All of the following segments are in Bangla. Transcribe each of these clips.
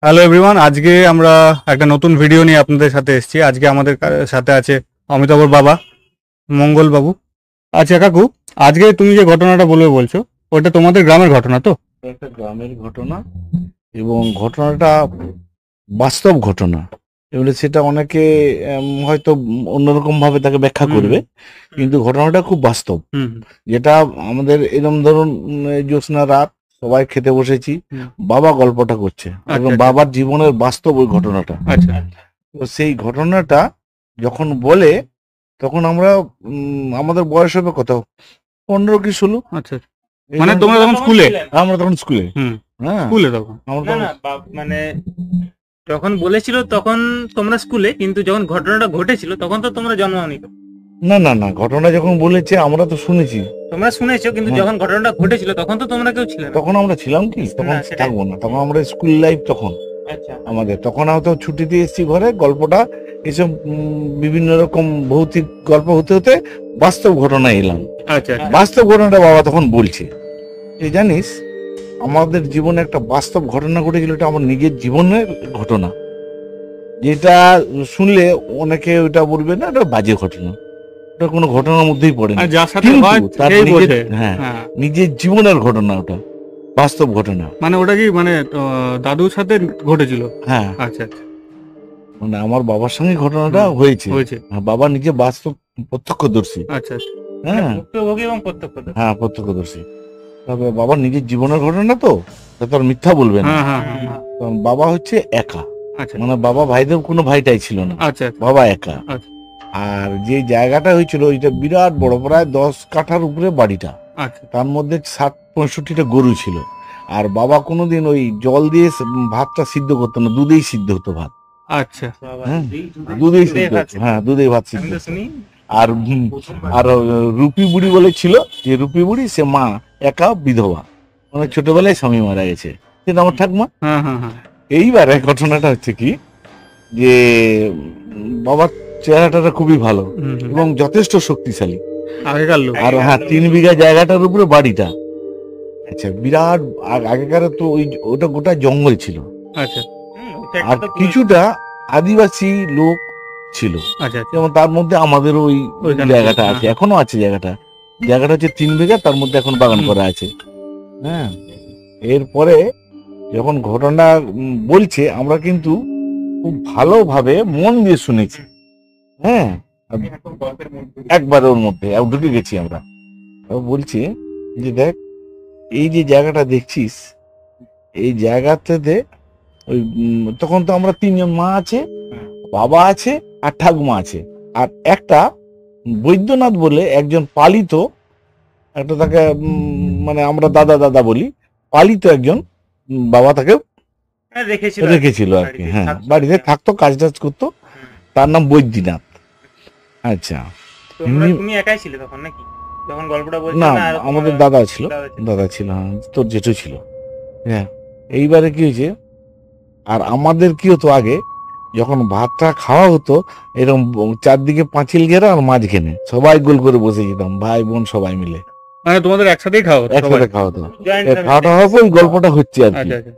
হ্যালো এভরিওয়ান, আজকে আমরা একটা নতুন ভিডিও নিয়ে আপনাদের সাথে এসেছি। আজকে আমাদের সাথে আছে অমিতাভর বাবা মঙ্গল বাবু। আচ্ছা কাকু, আজকে তুমি যে ঘটনাটা বলবে বলছো, ওটা তোমাদের গ্রামের ঘটনা তো? একটা গ্রামের ঘটনা এবং ঘটনাটা বাস্তব ঘটনা। এবারে সেটা অনেকে হয়তো অন্যরকম ভাবে তাকে ব্যাখ্যা করবে, কিন্তু ঘটনাটা খুব বাস্তব। যেটা আমাদের এরকম ধরুন জ্যোৎস্না রাত, সবাই খেতে বসেছি, বাবা গল্পটা করছে এবং বাবার জীবনের বাস্তব ওই ঘটনাটা। আচ্ছা, তো সেই ঘটনাটা যখন বলে তখন আমরা আমাদের বয়স হবে কত, 15 কি 16। আচ্ছা, মানে তোমরা তখন স্কুলে? আমরা তখন স্কুলে। হ্যাঁ, স্কুলে তখন আমরা মানে যখন বলেছিল তখন তোমরা স্কুলে, কিন্তু যখন ঘটনাটা ঘটেছিল তখন তো তোমরা জন্মাওনি। না না না, ঘটনা যখন বলেছে আমরা তো শুনেছি। তোমরা শুনেছো, কিন্তু যখন ঘটনাটা ঘটেছিল তখন তো তোমরা কেউ ছিলে না। তখন আমরা ছিলাম কি, তখন না, সেটাই। থাকবো না, তখন আমরা স্কুল লাইফ তখন আচ্ছা, আমাদের, তখন হয়তো ছুটিতে এসেছি ঘরে, গল্পটা এসব বিভিন্ন রকম ভৌতিক গল্প হতে হতে বাস্তব ঘটনা এলাম। আচ্ছা, বাস্তব ঘটনাটা বাবা তখন বলছে, এই জানিস আমাদের জীবনে একটা বাস্তব ঘটনা ঘটেছিল, এটা আমার নিজের জীবনের ঘটনা, যেটা শুনলে অনেকে ওটা বলবে না এটা বাজে ঘটনা, ওটা কোনো ঘটনার মধ্যেই পড়ে না, আর যার সাথে কিন্তু হয় তার সেই নিজের, বোঝে। হ্যাঁ, হ্যাঁ, নিজের জীবনের ঘটনা, ওটা বাস্তব ঘটনা। মানে ওটা কি মানে দাদুর সাথে ঘটেছিল? হ্যাঁ, আচ্ছা আচ্ছা, মানে আমার বাবার সঙ্গে ঘটনাটা হয়েছে। হয়েছে। হ্যাঁ, বাবা নিজে বাস্তব প্রত্যক্ষদর্শী। আচ্ছা আচ্ছা, হ্যাঁ ভুক্তভোগী এবং প্রত্যক্ষদর্শী। হ্যাঁ, প্রত্যক্ষদর্শী। তবে বাবার নিজের জীবনের ঘটনা তো, তা তো আর মিথ্যা বলবে না। হ্যাঁ হ্যাঁ হ্যাঁ, কারণ বাবা হচ্ছে একা, আচ্ছা মানে বাবা ভাইদের কোনো ভাইটাই ছিল না, আচ্ছা বাবা একা। আচ্ছা। আর যে জায়গাটা হয়েছিল ওইটা বিরাট বড়, প্রায় 10 কাঠার উপরে বাড়িটা, আচ্ছা, তার মধ্যে 60-65টা গরু ছিল। আর বাবা কোনোদিন ওই জল দিয়ে ভাতটা সিদ্ধ করতো না, দুধেই সিদ্ধ হতো ভাত। আচ্ছা, হ্যাঁ, দুধেই সিদ্ধ হতো, হ্যাঁ, দুধেই ভাত সিদ্ধ আমি তো হতো। শুনি। আর আর রুপি বুড়ি বলে ছিল, যে রুপি বুড়ি সে মা একা বিধবা, মানে ছোটবেলায় স্বামী মারা গেছে, সেটা আমার ঠাকুমা। হ্যাঁ হ্যাঁ হ্যাঁ, এইবারে ঘটনাটা হচ্ছে কি, যে বাবার চেহারাটা খুবই ভালো এবং যথেষ্ট শক্তিশালী। আগেকার লোক। আর হ্যাঁ, 3 বিঘা জায়গাটার উপরে বাড়িটা। আচ্ছা, বিরাট আগেকার তো ওই ওটা গোটা জঙ্গল ছিল, আচ্ছা আর কিছুটা আদিবাসী লোক ছিল, আচ্ছা, যেমন তার মধ্যে আমাদের ওই ওইখানে জায়গাটা ছিল, আছে, এখনো আছে জায়গাটা হচ্ছে 3 বিঘা, তার মধ্যে এখন বাগান করা আছে। হ্যাঁ, এরপরে যখন ঘটনা বলছে আমরা কিন্তু খুব ভালোভাবে মন দিয়ে শুনেছি। হ্যাঁ, একবার ওর মধ্যে ঢুকে গেছি আমরা। ও বলছে যে দেখ, এই যে জায়গাটা দেখছিস, এই জায়গাতে ওই তখন তো আমরা 3 জন, মা আছে, বাবা আছে, আর ঠাকুমা আছে, আর একটা বৈদ্যনাথ বলে একজন পালিত, একটা তাকে মানে আমরা দাদা দাদা বলি, পালিত একজন বাবা তাকে রেখেছিল আর কি। হ্যাঁ, বাড়িতে থাকতো, কাজ টাজ করতো, তার নাম বৈদ্যনাথ। আচ্ছা, তুমি একাই ছিলে তখন নাকি যখন গল্পটা বলছো? না, আমাদের দাদা ছিল, হ্যাঁ, তোর জেঠু ছিল। হ্যাঁ, এইবারে কি হয়েছে, আর আমাদের কি হতো আগে, যখন ভাতটা খাওয়া হতো এরকম চারদিকে পাঁচিল ঘেরা, আর মাঝখানে সবাই গোল করে বসে যেতাম, ভাই বোন সবাই মিলে, মানে তোমাদের একসাথেই খাওয়া হতো? একসাথে খাওয়া হতো। খাওয়াটা হওয়ার পর ওই গল্পটা হচ্ছে আর কি। আচ্ছা আচ্ছা,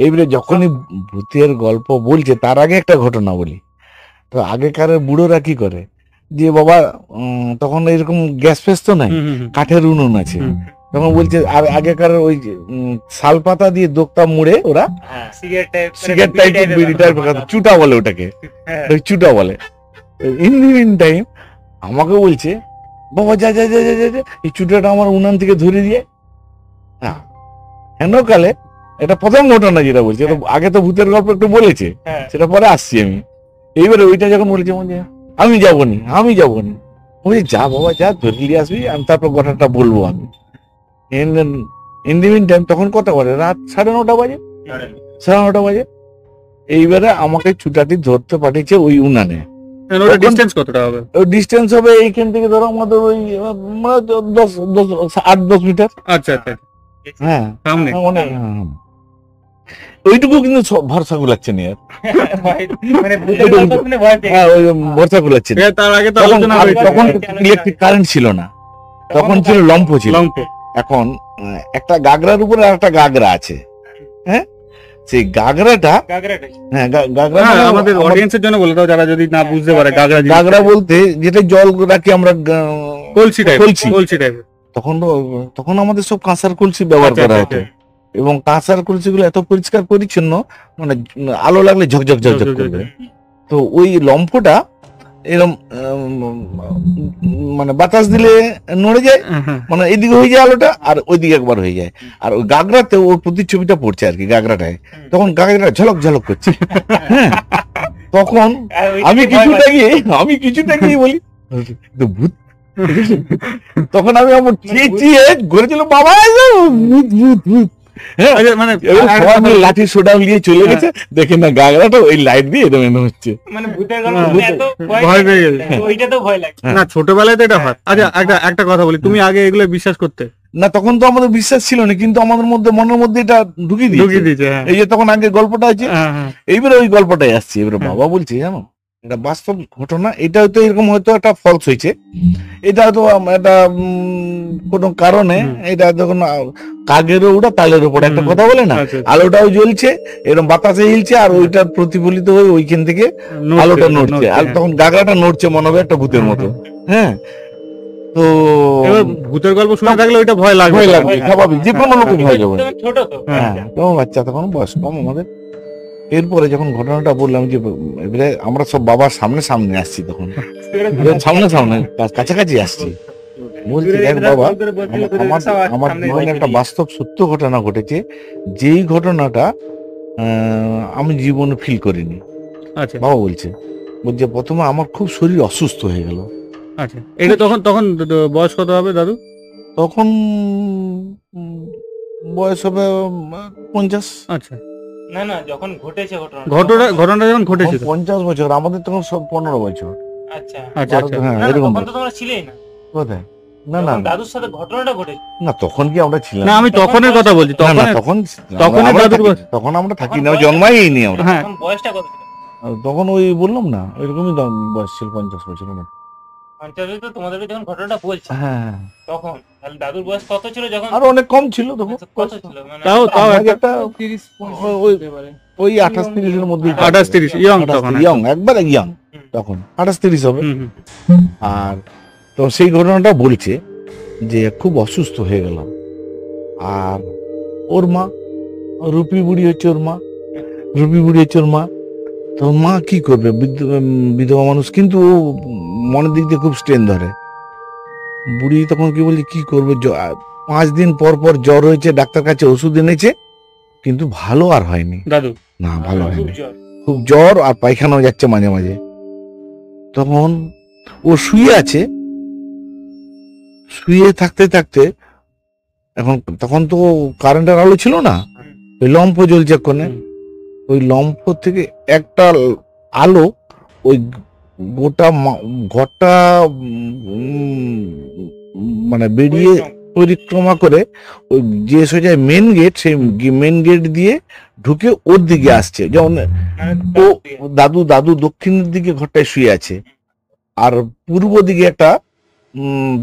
এইবারে যখনই ভূতের গল্প বলছে, তার আগে একটা ঘটনা বলি। তো আগেকার বুড়োরা কি করে, যে বাবা তখন এরকম গ্যাস ফ্যাস তো নাই, কাঠের উনুন আছে, তখন বলছে, আর আগেকার ওই শাল পাতা দিয়ে দোকটা মুড়ে ওরা সিগারেট টাইপ বিড়ি টাইপ চুটা বলে ওটাকে, ওই চুটা বলে। ইন টাইম আমাকে বলছে, বাবা যা যা যা যা যা, এই চুটাটা আমার উনান থেকে ধরে দিয়ে। হ্যাঁ, হেনকালে এটা প্রথম ঘটনা যেটা বলছে, আগে তো ভূতের গল্প একটু বলেছে, সেটা পরে আসছি আমি। এইবারে ওইটা যখন বলেছে, আমি যাবো নি, বলছি যা বাবা যা, ধরে নিয়ে আসবি, আমি তারপর কথাটা বলবো আমি। ইন দি মিন টাইম তখন কত বাজে, রাত 9:30 বাজে, 9:30 বাজে। এইবারে আমাকে ছুটাটি ধরতে পাঠিয়েছে ওই উনানে। ডিসটেন্স কতটা হবে? ওই ডিস্টেন্স হবে এইখান থেকে ধরো আমাদের ওই 8-10 মিটার। আচ্ছা আচ্ছা, হ্যাঁ, সামনে অনেক। ওইটুকু কিন্তু ভরসা গুলাচ্ছে না, ভরসা গুলাচ্ছে না। তার আগে তো তখন ইলেকট্রিক কারেন্ট ছিল না, তখন ছিল লম্ফ ছিল। এখন একটা গাগরার উপরে আর একটা গাগরা আছে। হ্যাঁ, সেই গাগরাটা, গাগরাটাই। হ্যাঁ গাগরা হ্যাঁ, মানে আমাদের অডিয়েন্সের জন্য বলে দাও, যারা যদি না বুঝতে পারে গাগরা জিনিস। গাগরা বলতে যেটা জল রাখি আমরা কলসি টাইপ, কলসি। কলসি টাইপের। তখন আমাদের সব কাঁসার কলসি ব্যবহার আচ্ছা, করা আচ্ছা, হতো, এবং কাঁসার কলসিগুলো এত পরিষ্কার পরিচ্ছন্ন, মানে আলো লাগলে ঝকঝক ঝকঝক করবে। তো ওই লম্ফটা এরকম মানে বাতাস দিলে নড়ে যায়, মানে এইদিকে হয়ে যায় আলোটা, আর ওইদিকে একবার হয়ে যায়। আর ওই গাগরাতে ওর প্রতিচ্ছবিটা পড়ছে আর কি, গাগরাটায় তখন গাগরাটা ঝলক ঝলক করছে। হ্যাঁ, তখন আমি কিছুটা গিয়ে বলি তো ভূত। তখন আমি আমার চেঁচিয়ে ঘুরেছিল, বাবা ভূত ভূত ভূত। হ্যাঁ, আচ্ছা, মানে এবার সবাই মিলে লাঠি সোডা নিয়ে চলে গেছে, দেখে না গাগরাটা ওই লাইট দিয়ে এরকম এরকম হচ্ছে। মানে ভূতের গল্প হ্যাঁ, শুনে এত ভয় পেয়ে গেছে। তো ওইটাতেও ভয় লাগে। না, ছোটবেলায় তো এটা হয়। আচ্ছা, একটা কথা বলি, তুমি আগে এগুলো বিশ্বাস করতে? না, তখন তো আমাদের বিশ্বাস ছিল না, কিন্তু আমাদের মধ্যে মনের মধ্যে এটা ঢুকিয়ে ঢুকিয়ে দিয়েছে। দিয়েছে, হ্যাঁ। এই যে তখন আগে গল্পটা আছে, হ্যাঁ, হ্যাঁ। এইবারে ওই গল্পটাই আসছে। এবারে হ্যাঁ। বাবা বলছে, জানো এটা বাস্তব ঘটনা, এটা হয়তো এরকম হয়তো একটা ফলস হয়েছে, এটা হয়তো এটা কোনো কারণে এটা যখন কাগেরও ওটা তালের উপর একটা কথা বলে না, আচ্ছা, আলোটাও জ্বলছে, এরকম বাতাসে হিলছে, আর ওইটার প্রতিফলিত হয়ে ওইখান থেকে আলোটা নড়ছে, আর তখন গাগরাটা নড়ছে মনে হবে একটা ভূতের মতো। হ্যাঁ, তো এবার ভূতের গল্প শুনে থাকলে ওইটা ভয় লাগবে। ভয় লাগবে, স্বাভাবিক, যে কোনো লোক ভয় যাবে। তুমি ছোট তো। হ্যাঁ, তখন বাচ্চা, তখন বয়স কম আমাদের। এরপরে যখন ঘটনাটা বললাম যে এবারে আমরা সব বাবার সামনে সামনে আসছি, তখন সামনে সামনে কাছাকাছি আসছি, বলছি দেখ বাবা, আমার জীবনে একটা বাস্তব সত্য ঘটনা ঘটেছে, যেই ঘটনাটা আমি জীবনে ফিল করিনি। আচ্ছা, বাবা বলছে প্রথমে আমার খুব শরীর অসুস্থ হয়ে গেল। আচ্ছা, এটা তখন বয়স কত হবে দাদু? তখন বয়স হবে 50। আচ্ছা, না না, যখন ঘটেছে ঘটনাটা যখন ঘটেছিল 50 বছর, আমাদের তখন সব 15 বছর। আচ্ছা আচ্ছা, আচ্ছা। হ্যাঁ, না, না, এরকম তখন তো তোমরা ছিলেই না। কোথায়? না না যখন দাদুর সাথে ঘটনাটা ঘটেছে। না, তখন কি আমরা ছিলাম? না, আমি তখনের কথা বলছি। না, না, তখন তখন আমরা আমরা দাদুর থাকি- তখন আমরা থাকি না, জন্মাইনি আমরা। হ্যাঁ। তখন বয়সটা কত ছিল? তখন ওই বললাম না, ওইরকমই বয়স ছিল 50 বছরের মতো। 50 তো তোমাদেরকে যখন ঘটনাটা বলছে হ্যাঁ, তখন তাহলে দাদুর বয়স কত ছিল যখন? আর অনেক কম ছিল তখন। কত ছিল মানে? তাও আমাকে একটা 30 ওই 28-30 এর মধ্যে, 28-30 ইয়ং তখন। ইয়ং, একবারে ইয়ং তখন, 28-30 হবে। হুম, হুম। আর তো সেই ঘটনাটা বলছে যে খুব অসুস্থ হয়ে গেলাম, আর ওর মা রুপি বুড়ি হচ্ছে ওর মা, তো মা কি করবে, বিধবা মানুষ, কিন্তু ও মনের দিক দিয়ে খুব স্ট্রেন ধরে। বুড়ি তখন কি বলছে, কি করবে, 5 দিন পর পর জ্বর হয়েছে, ডাক্তার কাছে ওষুধ এনেছে, কিন্তু ভালো আর হয়নি। দাদু না, ভালো খুব হয়নি, জ্বর। খুব জ্বর, আর পায়খানাও যাচ্ছে মাঝে মাঝে। তখন ও শুয়ে আছে, শুয়ে থাকতে থাকতে তখন তো কারেন্টের আলো ছিল না, ওই লম্ফ জ্বলছে কোণে, ওই লম্ফ থেকে একটা আলো ওই গোটা ঘরটা মানে বেরিয়ে পরিক্রমা করে ওই যে সোজা মেন গেট, সেই মেন গেট দিয়ে ঢুকে ওর দিকে আসছে। যেমন মানে ও দাদু দক্ষিণের দিকে ঘরটায় শুয়ে আছে, আর পূর্ব দিকে একটা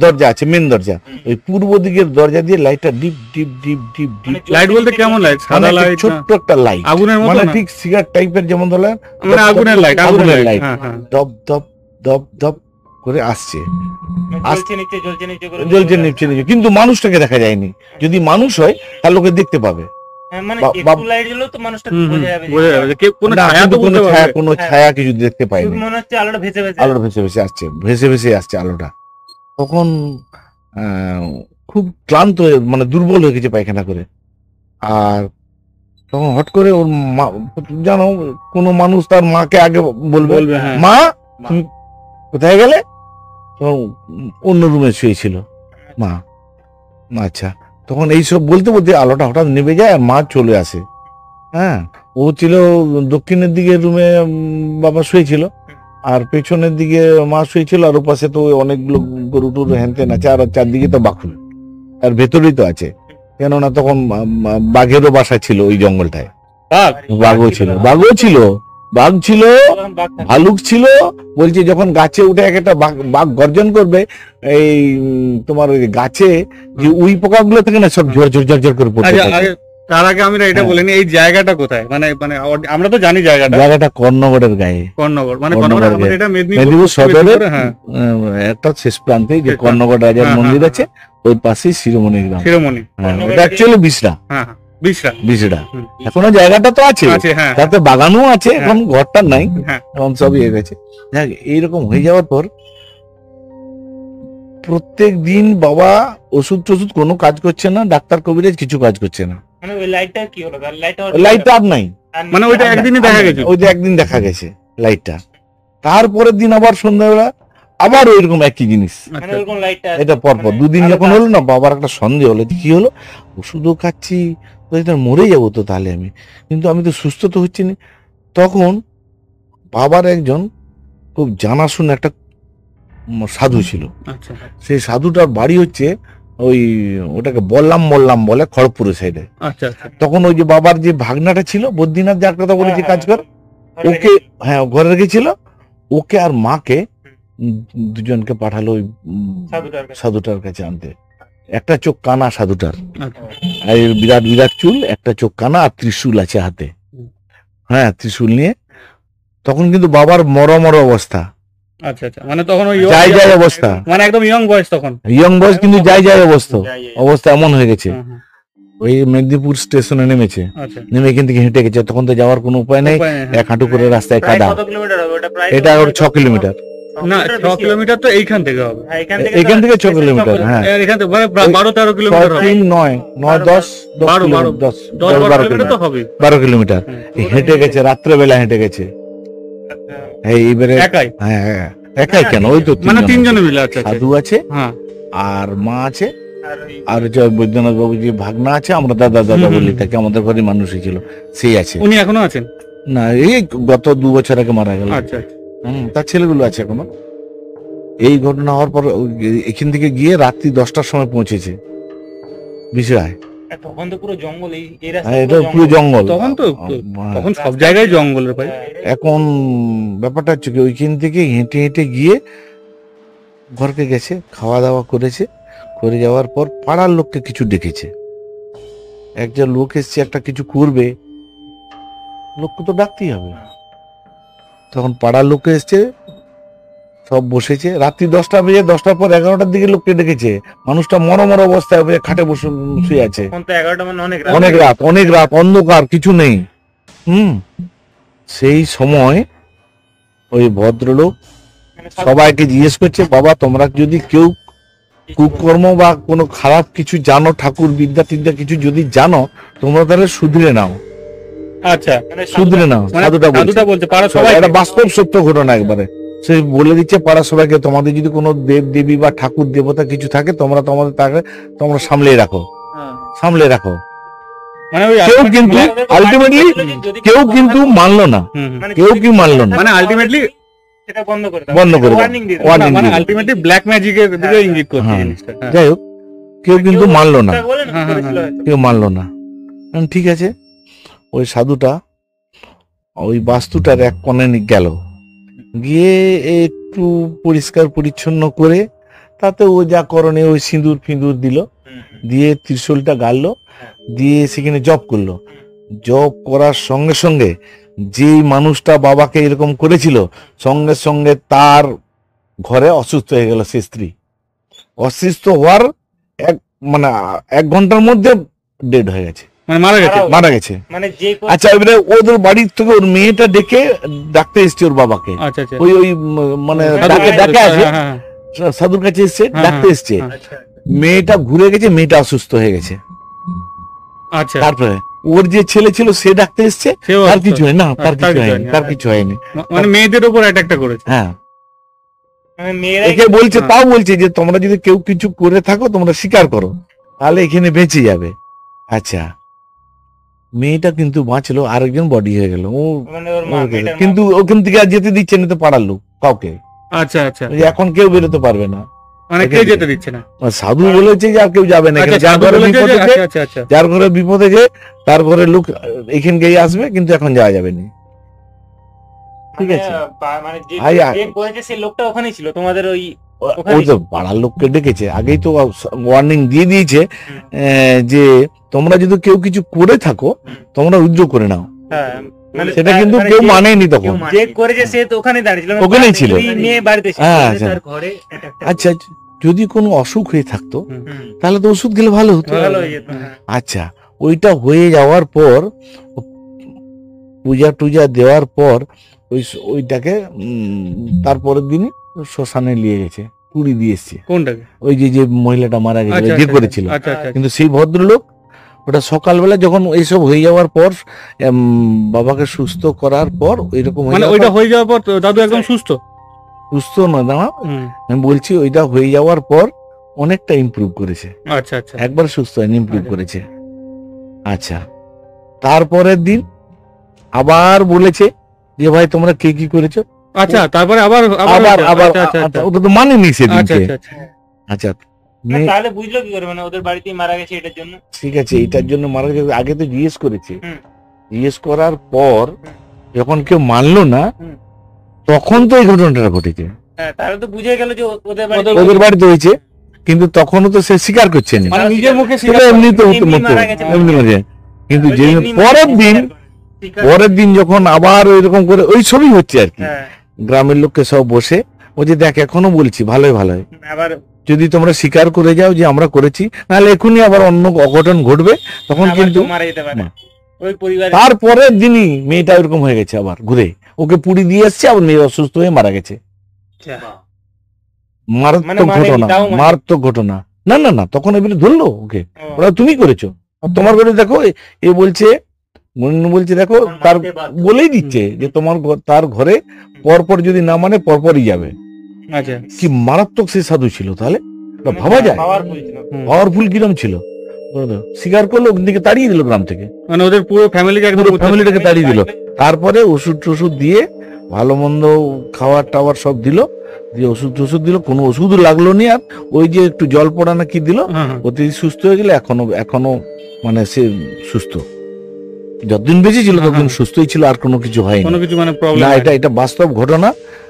দরজা আছে, মেন দরজা, ওই পূর্ব দিকের দরজা দিয়ে লাইটটা deep deep deep deep deep, light বলতে কেমন লাইট? সাদা লাইট, ছোট্ট একটা লাইট, আগুনের মতো মানে না? ঠিক সিগারেট টাইপের, যেমন ধরলেন মানে আগুনের লাইট, আগুনের লাইট, হ্যাঁ, হ্যাঁ। দপ দপ দপ দপ করে আসছে, জ্বলছে নিচে করে জ্বলছে নিচে, কিন্তু মানুষটাকে দেখা যায়নি। যদি মানুষ হয় তাহলে লোকে দেখতে পাবে। হ্যাঁ, মানে বা- একটু লাইট জ্বললো তো মানুষটা বোঝা যাবে যে বোঝা যাবে যে কোনো না, ছায়া তো কিন্তু বুঝতে পারবে। কোনো হ্যাঁ। ছায়া কিছু দেখতে শুধু পাইনি, মনে হচ্ছে আলোটা ভেসে ভেসে আলোটা ভেসে ভেসে আসছে আলোটা। তখন খুব ক্লান্ত হয়ে, মানে দুর্বল হয়ে গেছে পায়খানা করে। আর তখন হট করে ওর মা, জানো কোনো মানুষ তার মাকে আগে বলবে, হ্যাঁ। মা তুমি কোথায় গেলে, তখন অন্য রুমে শুয়েছিল মা। আচ্ছা, তখন এইসব বলতে বলতে আলোটা হঠাৎ নেমে যায়, আর মা চলে আসে। হ্যাঁ, ও ছিল দক্ষিণের দিকে রুমে, বাবা শুয়েছিল, আর পেছনের দিকে মা শুয়েছিল, আর ওপাশে তো অনেকগুলো গরু টরু হ্যানতেন আছে, আর চারদিকে তো বাকুল, আর ভেতরেই তো আছে, কেননা তখন বাঘেরও বাসা ছিল ওই জঙ্গলটায়, বাঘও ছিল, বাঘ ছিল, তখন বাঘ থাকে। ভালুক ছিল। বলছি যখন গাছে উঠে একটা বাঘ গর্জন করবে, এই তোমার ওই গাছে যে উই পোকা গুলো থাকে না, সব ঝর ঝর ঝর ঝর করে পড়তে আচ্ছা, থাকে। আগে তার আগে আমি এটা হ্যাঁ। বলিনি, এই জায়গাটা কোথায়? মানে মানে আমরা তো জানি জায়গাটা জায়গাটা কর্ণগড়ের গায়ে, কর্ণগর, মানে কর্ণগর কর্ণগর গায়ে। এটা মেদিনীপুর মেদিনীপুর সদরের হ্যাঁ একটা শেষ প্রান্তে যে শেষ প্রান্তে। কর্ণগড় রাজার হ্যাঁ, মন্দির হ্যাঁ, আছে, ওই পাশেই শিরোমণি গ্রাম। শিরোমণি, হ্যাঁ, এটা অ্যাকচুয়ালি বিশরা, হ্যাঁ হ্যাঁ বিশরা। বিশরা। হুম। এখনো জায়গাটা তো আছে, আছে হ্যাঁ তাতে বাগানও আছে, এখন ঘরটা নাই, হ্যাঁ এখন সব ইয়ে গেছে। যাক, এইরকম হয়ে যাওয়ার পর প্রত্যেক দিন বাবা ওষুধ টষুধ কোনো কাজ করছে না, ডাক্তার কবিরাজ কিছু কাজ করছে না, মানে ওই লাইটটা কি হলো? লাইটটা লাইটটা আর নাই। মানে ওইটা একদিনই দেখা গেছে। ওই যে একদিন দেখা গেছে লাইটটা, তারপরের দিন আবার সন্ধ্যাবেলা আবার ওইরকম একই জিনিস। মানে ওরকম লাইটটা এটা পরপর দুদিন যখন হলো না, বাবার একটা সন্দেহ হলো, যে কি হলো, ওষুধও খাচ্ছি তো এটা মরে যাবো তো তাহলে আমি, কিন্তু আমি তো সুস্থ তো হচ্ছি না। তখন বাবার একজন খুব জানাশোনা একটা সাধু ছিল, আচ্ছা সেই সাধুটার বাড়ি হচ্ছে ওই, ওটাকে বললাম বলে খড়গপুরের সাইডে। আচ্ছা আচ্ছা তখন ওই যে বাবার যে ভাগনাটা ছিল বদ্রীনাথ, যার কথা বলেছি কাজ কর, ওকে, হ্যাঁ ঘরে রেখেছিল, ওকে আর মাকে দুজনকে পাঠালো ওই সাধুটার কাছে আনতে। একটা চোখ কানা সাধুটার, আচ্ছা আর এর বিরাট বিরাট চুল, একটা চোখ কানা, আর ত্রিশূল আছে হাতে। হ্যাঁ, ত্রিশূল নিয়ে। তখন কিন্তু বাবার মর অবস্থা, আচ্ছা আচ্ছা, মানে তখন ওই যায় অবস্থা, মানে একদম ইয়ং বয়স তখন। ইয়ং বয়স, কিন্তু যায় অবস্থা, অবস্থা এমন হয়ে গেছে। হ্যাঁ, হ্যাঁ, ওই মেদিনীপুর স্টেশনে নেমেছে, আচ্ছা নেমে এখান থেকে হেঁটে গেছে, তখন তো যাওয়ার কোনো উপায় নেই, উপায় নেই, হ্যাঁ। এক হাঁটু করে রাস্তায় প্রায় কাদা। কত কিলোমিটার হবে ওটা? প্রায় এটা ওর 6 কিলোমিটার, না 6 কিলোমিটার তো এইখান থেকে হবে। হ্যাঁ, এখান থেকে 6 কিলোমিটার, হ্যাঁ। আর এখান থেকে 12-13 কিলোমিটার হবে। 6, 9, 10, 12 12 কিলোমিটার তো হবে। 12 কিলোমিটার হুম। হেঁটে গেছে, রাত্রেবেলা হেঁটে গেছে। এইবারে একাই? হ্যাঁ হ্যাঁ, একাই কেন, ওই তো মানে তিনজন তিনজনে মিলে? আচ্ছা আচ্ছা, সাধু আছে, হ্যাঁ আর মা আছে, আর ওই আর হচ্ছে বৈদ্যনাথ বাবু যে ভাগনা আছে, আমরা দাদা বলি তাকে, আমাদের ঘরে মানুষই ছিল, সেই আছে। উনি এখনো আছেন? না, এই গত 2 বছর আগে মারা গেল। আচ্ছা আচ্ছা তার ছেলেগুলো আছে এখনো। এই ঘটনা হওয়ার পর এখান থেকে গিয়ে রাত্রি 10টার সময় পৌঁছেছে বিশরায়। তখন তো পুরো জঙ্গল, এই হ্যাঁ, এটা পুরো জঙ্গল। তখন তো হ্যাঁ। তখন সব জায়গায় জঙ্গলের ভাই। এখন ব্যাপারটা হচ্ছে কি, ওইখান থেকে হেঁটে হেঁটে গিয়ে ঘরকে গেছে, খাওয়া দাওয়া করেছে, করে যাওয়ার পর পাড়ার লোককে কিছু ডেকেছে। একজন লোক এসছে, একটা কিছু করবে, লোককে তো ডাকতেই হবে। তখন পাড়ার লোক এসছে, সব বসেছে, রাত্রি 10টা বেজে, 10টার পর 11টার দিকে লোককে ডেকেছে। মানুষটা মর অবস্থায় খাটে বসে শুয়ে আছে। তখন তো 11টা মানে অনেক রাত, অন্ধকার, কিছু নেই। সেই সময় ওই ভদ্রলোক মানে সবাইকে জিজ্ঞেস করছে, বাবা তোমরা যদি কেউ কুকর্ম বা কোনো খারাপ কিছু জানো, ঠাকুর বিদ্যা টিদ্যা কিছু যদি জানো, তোমরা তাহলে শুধরে নাও, আচ্ছা, মানে শুধরে নাও। মানে সাধুটা সাধুটা বলছে পাড়া সবাই এটা বাস্তব সত্য ঘটনা একবারে। সে বলে দিচ্ছে পাড়া সবাইকে, তোমাদের যদি কোনো দেব দেবী বা ঠাকুর দেবতা কিছু থাকে, তোমরা তোমাদের তাকে তোমরা সামলে রাখো। মানে ওই কেউ কিন্তু আলটিমেটলি কেউ কিন্তু মানলো না, কেউ কি মানলো না, মানে আলটিমেটলি সেটা বন্ধ করে বন্ধ করে দাও। ওয়ার্নিং দিয়ে Warning মানে দিয়ে। আলটিমেটলি ব্ল্যাক ম্যাজিকের দিকে ইঙ্গিত করছে হ্যাঁ। জিনিসটা। হ্যাঁ। যাই হোক, কেউ কিন্তু মানলো না, বলেন হ্যাঁ, করেছিল হ্যাঁ, হয়তো। কেউ মানলো না। ঠিক আছে, ওই সাধুটা ওই বাস্তুটার এক কোণে গেল, গিয়ে একটু পরিষ্কার পরিচ্ছন্ন করে, তাতে ও যা করণে ওই সিঁদুর ফিঁদুর দিল, দিয়ে ত্রিশূলটা গাড়লো, দিয়ে সেখানে জপ করলো। জপ করার সঙ্গে সঙ্গে যেই মানুষটা বাবাকে এরকম করেছিল, সঙ্গে সঙ্গে তার ঘরে অসুস্থ হয়ে গেল সে স্ত্রী। অসুস্থ হওয়ার মানে 1 ঘন্টার মধ্যে ডেড হয়ে গেছে, মানে মারা গেছে। মানে যে আচ্ছা, এবারে ওদের বাড়ির থেকে ওর মেয়েটা ডেকে ডাকতে এসছে ওর বাবাকে। আচ্ছা আচ্ছা, ওই মানে ডাকে আছে, সাধুর কাছে এসছে, হ্যাঁ, ডাকতে এসছে। হ্যাঁ। আচ্ছা মেয়েটা ঘুরে গেছে, মেয়েটা অসুস্থ হয়ে গেছে। আচ্ছা, তারপরে ওর যে ছেলে ছিল সে ডাকতে এসছে, সেও তার অসুস্থ। কিছু হয়নি, না তার তার কিছু কিছু হয়নি, হয়নি। তার কিছু হয়নি। মানে মেয়েদের উপর অ্যাটাকটা করেছে। হ্যাঁ, মানে মেয়েরা একে বলছে, হ্যাঁ। তাও বলছে যে তোমরা যদি কেউ কিছু করে থাকো তোমরা স্বীকার করো, তাহলে এখানে বেঁচে যাবে। আচ্ছা, মেয়েটা কিন্তু বাঁচলো, আরেকজন বডি হয়ে গেল। ও মানে ওর মা, ও গেল। মেয়েটার মা। কিন্তু ওখান থেকে আর যেতে দিচ্ছে না তো পাড়ার লোক কাউকে, আচ্ছা আচ্ছা, যে এখন কেউ বেরোতে পারবে না। মানে কে যেতে দিচ্ছে না? আর সাধু বলেছে যে আর কেউ যাবে না, আচ্ছা, এখানে যার সাধু ঘরে বলেছে যে- বিপদে যে, আচ্ছা আচ্ছা আচ্ছা, যার ঘরে বিপদে যে তার ঘরে লোক এখানে গিয়ে আসবে, কিন্তু এখন যাওয়া যাবে না। ঠিক মানে, আছে। মানে আই- যে করেছে সেই লোকটা ওখানেই ছিল তোমাদের ওই ওই তো পাড়ার লোককে ডেকেছে, আগেই তো ওয়ার্নিং দিয়ে দিয়েছে যে তোমরা যদি কেউ কিছু করে থাকো তোমরা রুজু করে নাও। হ্যাঁ, মানে সেটা কিন্তু কেউ মানেনি তখন। যে করেছে সে তো ওখানে দাঁড়িয়েছিল, ওখানেই ছিল। মেয়ে বাড়িতে ছিল, হ্যাঁ, আচ্ছা। তার ঘরে আচ্ছা, যদি কোনো অসুখ হয়ে থাকতো হুম, তাহলে তো ওষুধ খেলে ভালো হতো। ভালো হয়ে যেত। হ্যাঁ। আচ্ছা, ওইটা হয়ে যাওয়ার পর পূজা টুজা দেওয়ার পর ওইটাকে তারপরের দিনই শ্মশানে নিয়ে গেছে, পুড়ি দিয়ে এসছে। কোনটাকে? ওই যে মহিলাটা মারা গেছে, আচ্ছা, যে আচ্ছা, করেছিল। আচ্ছা আচ্ছা কিন্তু সেই ভদ্রলোক ওটা সকালবেলা যখন এইসব হয়ে যাওয়ার পর বাবাকে সুস্থ করার পর ওইরকম মানে ওইটা হয়ে যাওয়ার পর দাদু একদম সুস্থ? সুস্থ নয় দাঁড়া, হুম, আমি বলছি ওইটা হয়ে যাওয়ার পর অনেকটা ইমপ্রুভ করেছে। আচ্ছা আচ্ছা একবার সুস্থ হয়নি, ইমপ্রুভ আচ্ছা। করেছে। আচ্ছা, তারপরের দিন আবার বলেছে যে ভাই তোমরা কে কি করেছো। আচ্ছা, তারপরে আবার আবার আবার আচ্ছা আচ্ছা আচ্ছা ওটা তো মানেনি আচ্ছা সেদিনকে। আচ্ছা আচ্ছা। আচ্ছা, না, তাহলে বুঝলো কি করে, মানে ওদের বাড়িতেই মারা গেছে এটার জন্য? ঠিক আছে, এটার জন্য মারা গেছে আগে তো জিজ্ঞেস করেছে। হুম। জিজ্ঞেস করার পর যখন কেউ মানলো না হুম। তখন তো এই ঘটনাটা ঘটেছে। হ্যাঁ, তাহলে তো বুঝে গেল যে ওদের ওদের বাড়িতে হয়েছে, কিন্তু তখনও তো সে স্বীকার করছে না। মানে নিজের মুখে সেটা এমনি তো এমনি মতো মারা গেছে। এমনি মারা যায়। কিন্তু ওই যে এমনি পরের দিন স্বীকার- পরের দিন যখন আবার ওইরকম করে ওই সবই হচ্ছে আর কি, হ্যাঁ, গ্রামের লোককে সব বসে ও যে দেখ এখনো বলছি ভালোই ভালোই, আবার যদি তোমরা স্বীকার করে যাও যে আমরা করেছি, নাহলে এখনই আবার অন্য অঘটন ঘটবে, তখন আবার কিন্তু কেউ মারা যেতে পারে না। ওই পরিবারে। তারপরের দিনই মেয়েটা ওইরকম হয়ে গেছে, আবার ঘুরে ওকে পুড়ি দিয়ে এসছে, আবার মেয়ে অসুস্থ হয়ে মারা গেছে। আচ্ছা। মারাত্মক মানে ঘটনা, তাও মানে- মারাত্মক ঘটনা। না না না, তখন এবারে ধরলো ওকে, ও, ওরা তুমি করেছো, আর তোমার ঘরে দেখো এ বলছে, মনিনু বলছে দেখো তার বলেই দিচ্ছে যে তোমার তার ঘরে পরপর যদি না মানে পরপরই যাবে। আচ্ছা কি মারাত্মক সে সাধু ছিল, তাহলে ওটা মানে ভাবা যায় powerful ছিল। হুম। পাওয়ারফুল কিরম ছিল। স্বীকার করলো, ওদিকে তাড়িয়ে দিল গ্রাম থেকে, মানে ওদের পুরো ফ্যামিলিকে একদম পুরো ফ্যামিলিটাকে তাড়িয়ে দিল। তারপরে ওষুধ টষুধ দিয়ে ভালো মন্দ খাবার টাবার সব দিল, দিয়ে ওষুধ টষুধ দিল, কোনো ওষুধ লাগলো নি। আর ওই যে একটু জল পড়া না কি দিল, হ্যাঁ, হ্যাঁ। অতি সুস্থ হয়ে গেলে এখনো মানে সে সুস্থ, যতদিন বেঁচে ছিল হ্যাঁ, ততদিন হ্যাঁ। সুস্থই ছিল, আর কোনো কিছু হয়নি। কোনো কিছু মানে প্রবলেম না, এটা বাস্তব ঘটনা।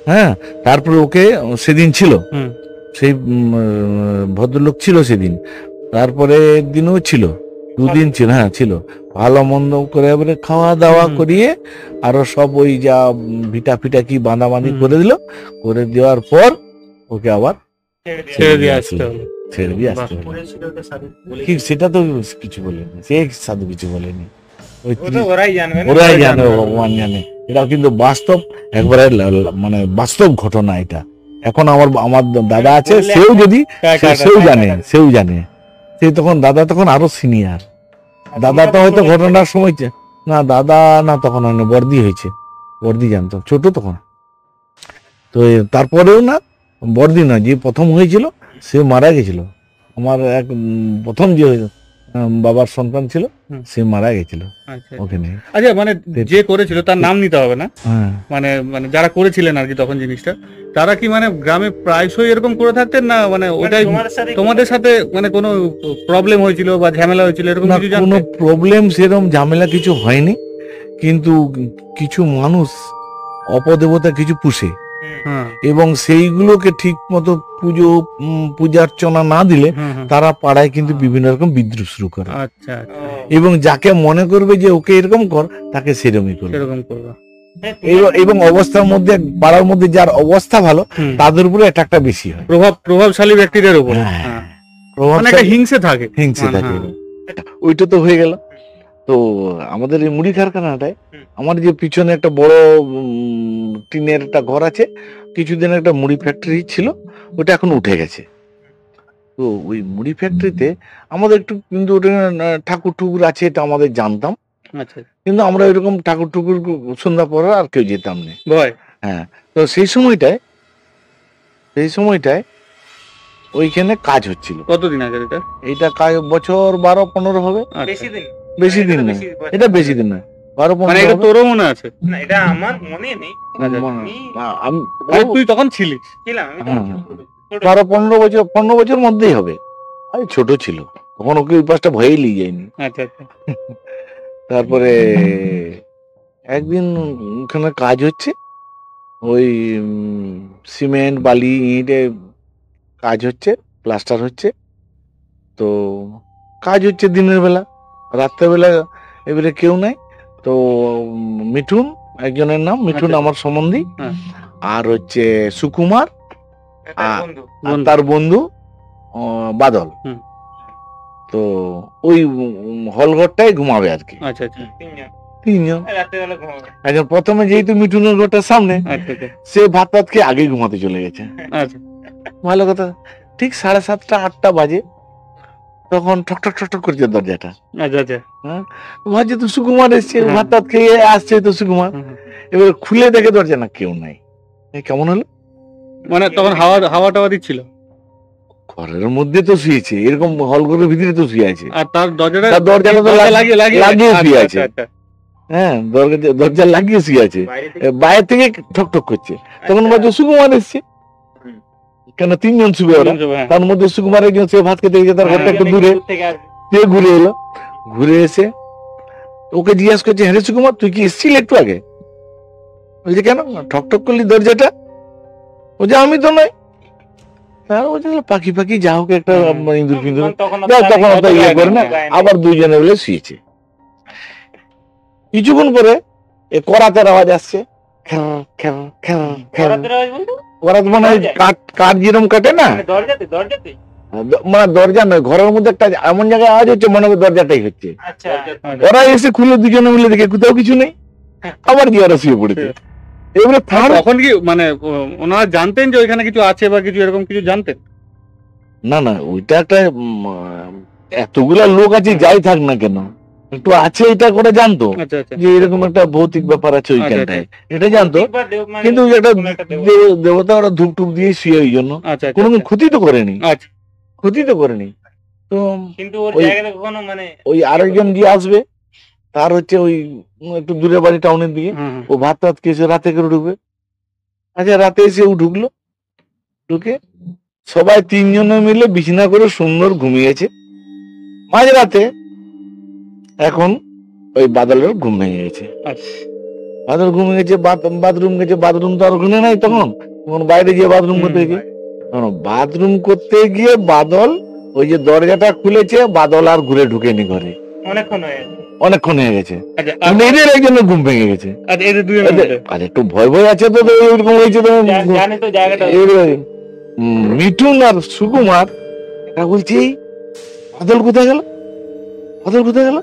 হ্যাঁ, তারপরে ওকে সেদিন ছিল, হুম। সেই ভদ্রলোক ছিল সেদিন, তারপরে দিনও ছিল, দুদিন ছিল, হ্যাঁ ছিল। ভালো মন্দ করে এবারে খাওয়া দাওয়া হুম। করিয়ে আরো সব ওই যা ভিটা ফিটা কি বাঁধাবাঁধি হুম। করে দিল, করে দেওয়ার পর ওকে আবার ছেড়ে দিয়ে আসতে হলো। ছেড়ে দিয়ে আসতে হলো। কি সেটা তো কিছু বলেনি, সে সাধু কিছু বলেনি, ওই ওটা ওরাই জানবে না। ওরাই জানে, ভগবান জানে। এটা কিন্তু বাস্তব, একবারে মানে বাস্তব ঘটনা এটা। এখন আমার দাদা আছে, বললে সেও যদি সেও জানে, কাকা। সেও জানে। সে তখন দাদা তখন আরো সিনিয়র, দাদা তো হয়তো ঘটনার সময় না, দাদা না তখন হয়নি, বর্দি হয়েছে, বর্দি জানতো, ছোট তখন। তো তারপরেও না, বর্দি না, যে প্রথম হয়েছিল সে মারা গেছিল। আমার এক প্রথম যে বাবার সন্তান ছিল, হুম। সে মারা গেছিল আচ্ছা ওখানে। আচ্ছা, মানে যে করেছিল তার নাম নিতে হবে না, হ্যাঁ, মানে মানে যারা করেছিলেন আর কি তখন জিনিসটা, তারা কি মানে গ্রামে প্রায়শই এরকম করে থাকতেন না, মানে ওটাই তোমাদের সাথে মানে কোনো প্রবলেম হয়েছিল বা ঝামেলা হয়েছিল এরকম না, কিছু কোনো জানতে? প্রবলেম সেরকম ঝামেলা কিছু হয়নি, কিন্তু কিছু মানুষ অপদেবতা কিছু পুষে, হ্যাঁ এবং সেইগুলোকে ঠিক মতো পূজার্চনা না দিলে হুম, হুম। তারা পাড়ায় কিন্তু বিভিন্ন রকম বিদ্রুপ শুরু করে, আচ্ছা আচ্ছা, এবং যাকে মনে করবে যে ওকে এরকম কর, তাকে সেরকমই করবে। সেরকম করবো। এবং অবস্থার মধ্যে পাড়ার মধ্যে যার অবস্থা ভালো, হুম। তাদের উপরে অ্যাটাকটা বেশি হয়। প্রভাবশালী ব্যক্তিদের উপর হ্যাঁ, প্রভাবশালী, মানে একটা হিংসে থাকে। হিংসে হ্যাঁ, থাকে। হ্যাঁ। ওইটা তো হয়ে গেল। তো আমাদের এই মুড়ি কারখানাটায় হুম। আমার যে পিছনে একটা বড় টিনের একটা ঘর আছে, কিছুদিন একটা মুড়ি ফ্যাক্টরি ছিল, ওটা এখন উঠে গেছে। তো ওই মুড়ি ফ্যাক্টরিতে আমাদের একটু কিন্তু ওটা ঠাকুর ঠুকুর আছে, এটা আমাদের জানতাম, আচ্ছা, কিন্তু আমরা এরকম ঠাকুর ঠুকুর সন্ধ্যা পরে আর কেউ যেতাম না। ভয়। হ্যাঁ, তো সেই সময়টায় ওইখানে কাজ হচ্ছিল। কতদিন আগে এটা? এইটা কাজ বছর 12-15 হবে, আচ্ছা। বেশি দিন বেশি দিন না, এটা বেশি দিন না, মানে 12-15 এটা হবে। তোরও মনে আছে? না, এটা আমার মনে নেই। আচ্ছা, আমি মানে তুই তখন ছিলিস? ছিলাম আমি হ্যাঁ, তখন ছোট। 12-15 বছর মধ্যেই হবে। আমি ছোট ছিল তখন, ওকে ওই পাশটা ভয়েই নিয়ে যায়নি। আচ্ছা আচ্ছা, তারপরে একদিন ওখানে কাজ হচ্ছে, ওই সিমেন্ট বালি ইটে কাজ হচ্ছে, প্লাস্টার হচ্ছে। তো কাজ হচ্ছে দিনের বেলা, রাত্রেবেলা এবারে কেউ নাই। তো মিঠুন একজনের নাম, মিঠুন আচ্ছা। আমার সম্বন্ধী, হ্যাঁ। আর হচ্ছে সুকুমার আর বন্ধু তার বন্ধু বাদল। হুম। তো ওই হলঘরটাই ঘুমাবে আর কি, আচ্ছা আচ্ছা তিনজন। রাত্রেবেলা ঘুমাবে। একজন প্রথমে যেহেতু মিঠুনের ঘরটার সামনে, আচ্ছা আচ্ছা সে ভাত টাত খেয়ে আগে ঘুমাতে চলে গেছে। আচ্ছা ভালো কথা। ঠিক 7:30 8টা বাজে, তখন ঠক ঠক ঠক ঠক করছে দরজাটা। আচ্ছা আচ্ছা ভাবছে তো সুকুমার এসছে, হ্যাঁ। ভাত টাত খেয়ে আসছে তো সুকুমার। হুম, হুম। এবার খুলে দেখে দরজা না, কেউ নাই। কেমন হলো? মানে তখন হাওয়া টাওয়া দিচ্ছিল, ঘরের মধ্যে তো শুয়েছে, এরকম হল ঘরের ভিতরে তো শুয়ে আছে। আর তার দরজাটা তার দরজাটা তো লাগিয়ে লাগিয়ে শুয়ে আচ্ছা, আছে। আচ্ছা, হ্যাঁ, দরজা লাগিয়ে শুয়ে আছে। বাইরে থেকে বাইরে থেকে ঠক ঠক করছে। তখন ভাবছে সুকুমার এসছে, হুম। কেন তিনজন শুবে ওরা। হ্যাঁ। তার মধ্যে সুকুমার একজন, সে ভাত খেতে গেছে, তার ঘরটা একটু দূরে, দূর থেকে আসবে। সে ঘুরে এলো। ঘুরে এসে ওকে জিজ্ঞাসা করছে, হ্যাঁ রে সুকুমার, তুই কি এসেছিলি একটু আগে? বলছে কেন, ঠক ঠক করলি দরজাটা? বলছে আমি তো নয়। আর বলছে পাখি পাখি যা হোক একটা ইঁদুর ফিঁদুর, তখন তখন অত ইয়ে করে না। আবার দুইজনে বলে শুয়েছে। কিছুক্ষণ পরে এ করাতের আওয়াজ আসছে, খ্যার খ্যার খ্যার খ্যার। রাতের আওয়াজ বলতে করাত মানে ওই কাঠ যেরকম কাটে না, মানে দরজাতে মানে দরজা নয়, ঘরের মধ্যে একটা এমন জায়গায় আওয়াজ হচ্ছে, মনে হয় দরজাটাই হচ্ছে। আচ্ছা ওরা এসে খুলে দুজনে মিলে দেখে কোথাও কিছু নেই, আবার গিয়ে ওরা শুয়ে পড়েছে। এবারে তখন কি মানে ওনারা জানতেন যে ওইখানে কিছু আছে বা কিছু এরকম কিছু জানতেন? না না, ওইটা একটা এতগুলা লোক আছে, যাই থাক না কেন, একটু আছে এটা করে জানতো আচ্ছা আচ্ছা যে এরকম একটা ভৌতিক ব্যাপার আছে ওইখানটায়, এটা জানতো। বা মানে কিন্তু একটা কোনো একটা দেবতা ওরা ধূপ টুপ দিয়ে শুয়ে, ওই জন্য আচ্ছা কোনো আচ্ছা ক্ষতি তো করেনি, আচ্ছা ক্ষতি তো করেনি। তো কিন্তু ওর ওই- জায়গাটা কখনো মানে ওই আরেকজন যে আসবে, তার হচ্ছে ওই একটু দূরে বাড়ি, টাউনের দিকে। হুম, হুম। ও ভাত টাত খেয়েছে, রাতে করে ঢুকবে। আচ্ছা, রাতে এসে ও ঢুকলো, ঢুকে সবাই তিনজনে মিলে বিছানা করে সুন্দর ঘুমিয়েছে। মাঝরাতে এখন ওই বাদলের ঘুম ভেঙে গেছে। আচ্ছা বাদল ঘুমে গেছে, বাথরুম গেছে। বাথরুম তো আর ওখানে নাই, তখন বাইরে গিয়ে বাথরুম করতে গেছে। বাথরুম করতে গিয়ে বাদল ওই যে দরজাটা খুলেছে, বাদল আর ঘুরে ঢুকেনি ঘরে, অনেকক্ষণ হয়ে গেছে। অনেকক্ষণ হয়ে গেছে। আচ্ছা এদের একজনের ঘুম ভেঙে গেছে। আচ্ছা এদের দুজনের মধ্যে আর একটু ভয় ভয় আছে তো, এরকম হয়েছে তো। জানি তো জায়গাটা মিঠুন আর সুকুমার এরা বলছে, এই বাদল কোথায় গেল, বাদল কোথায় গেল?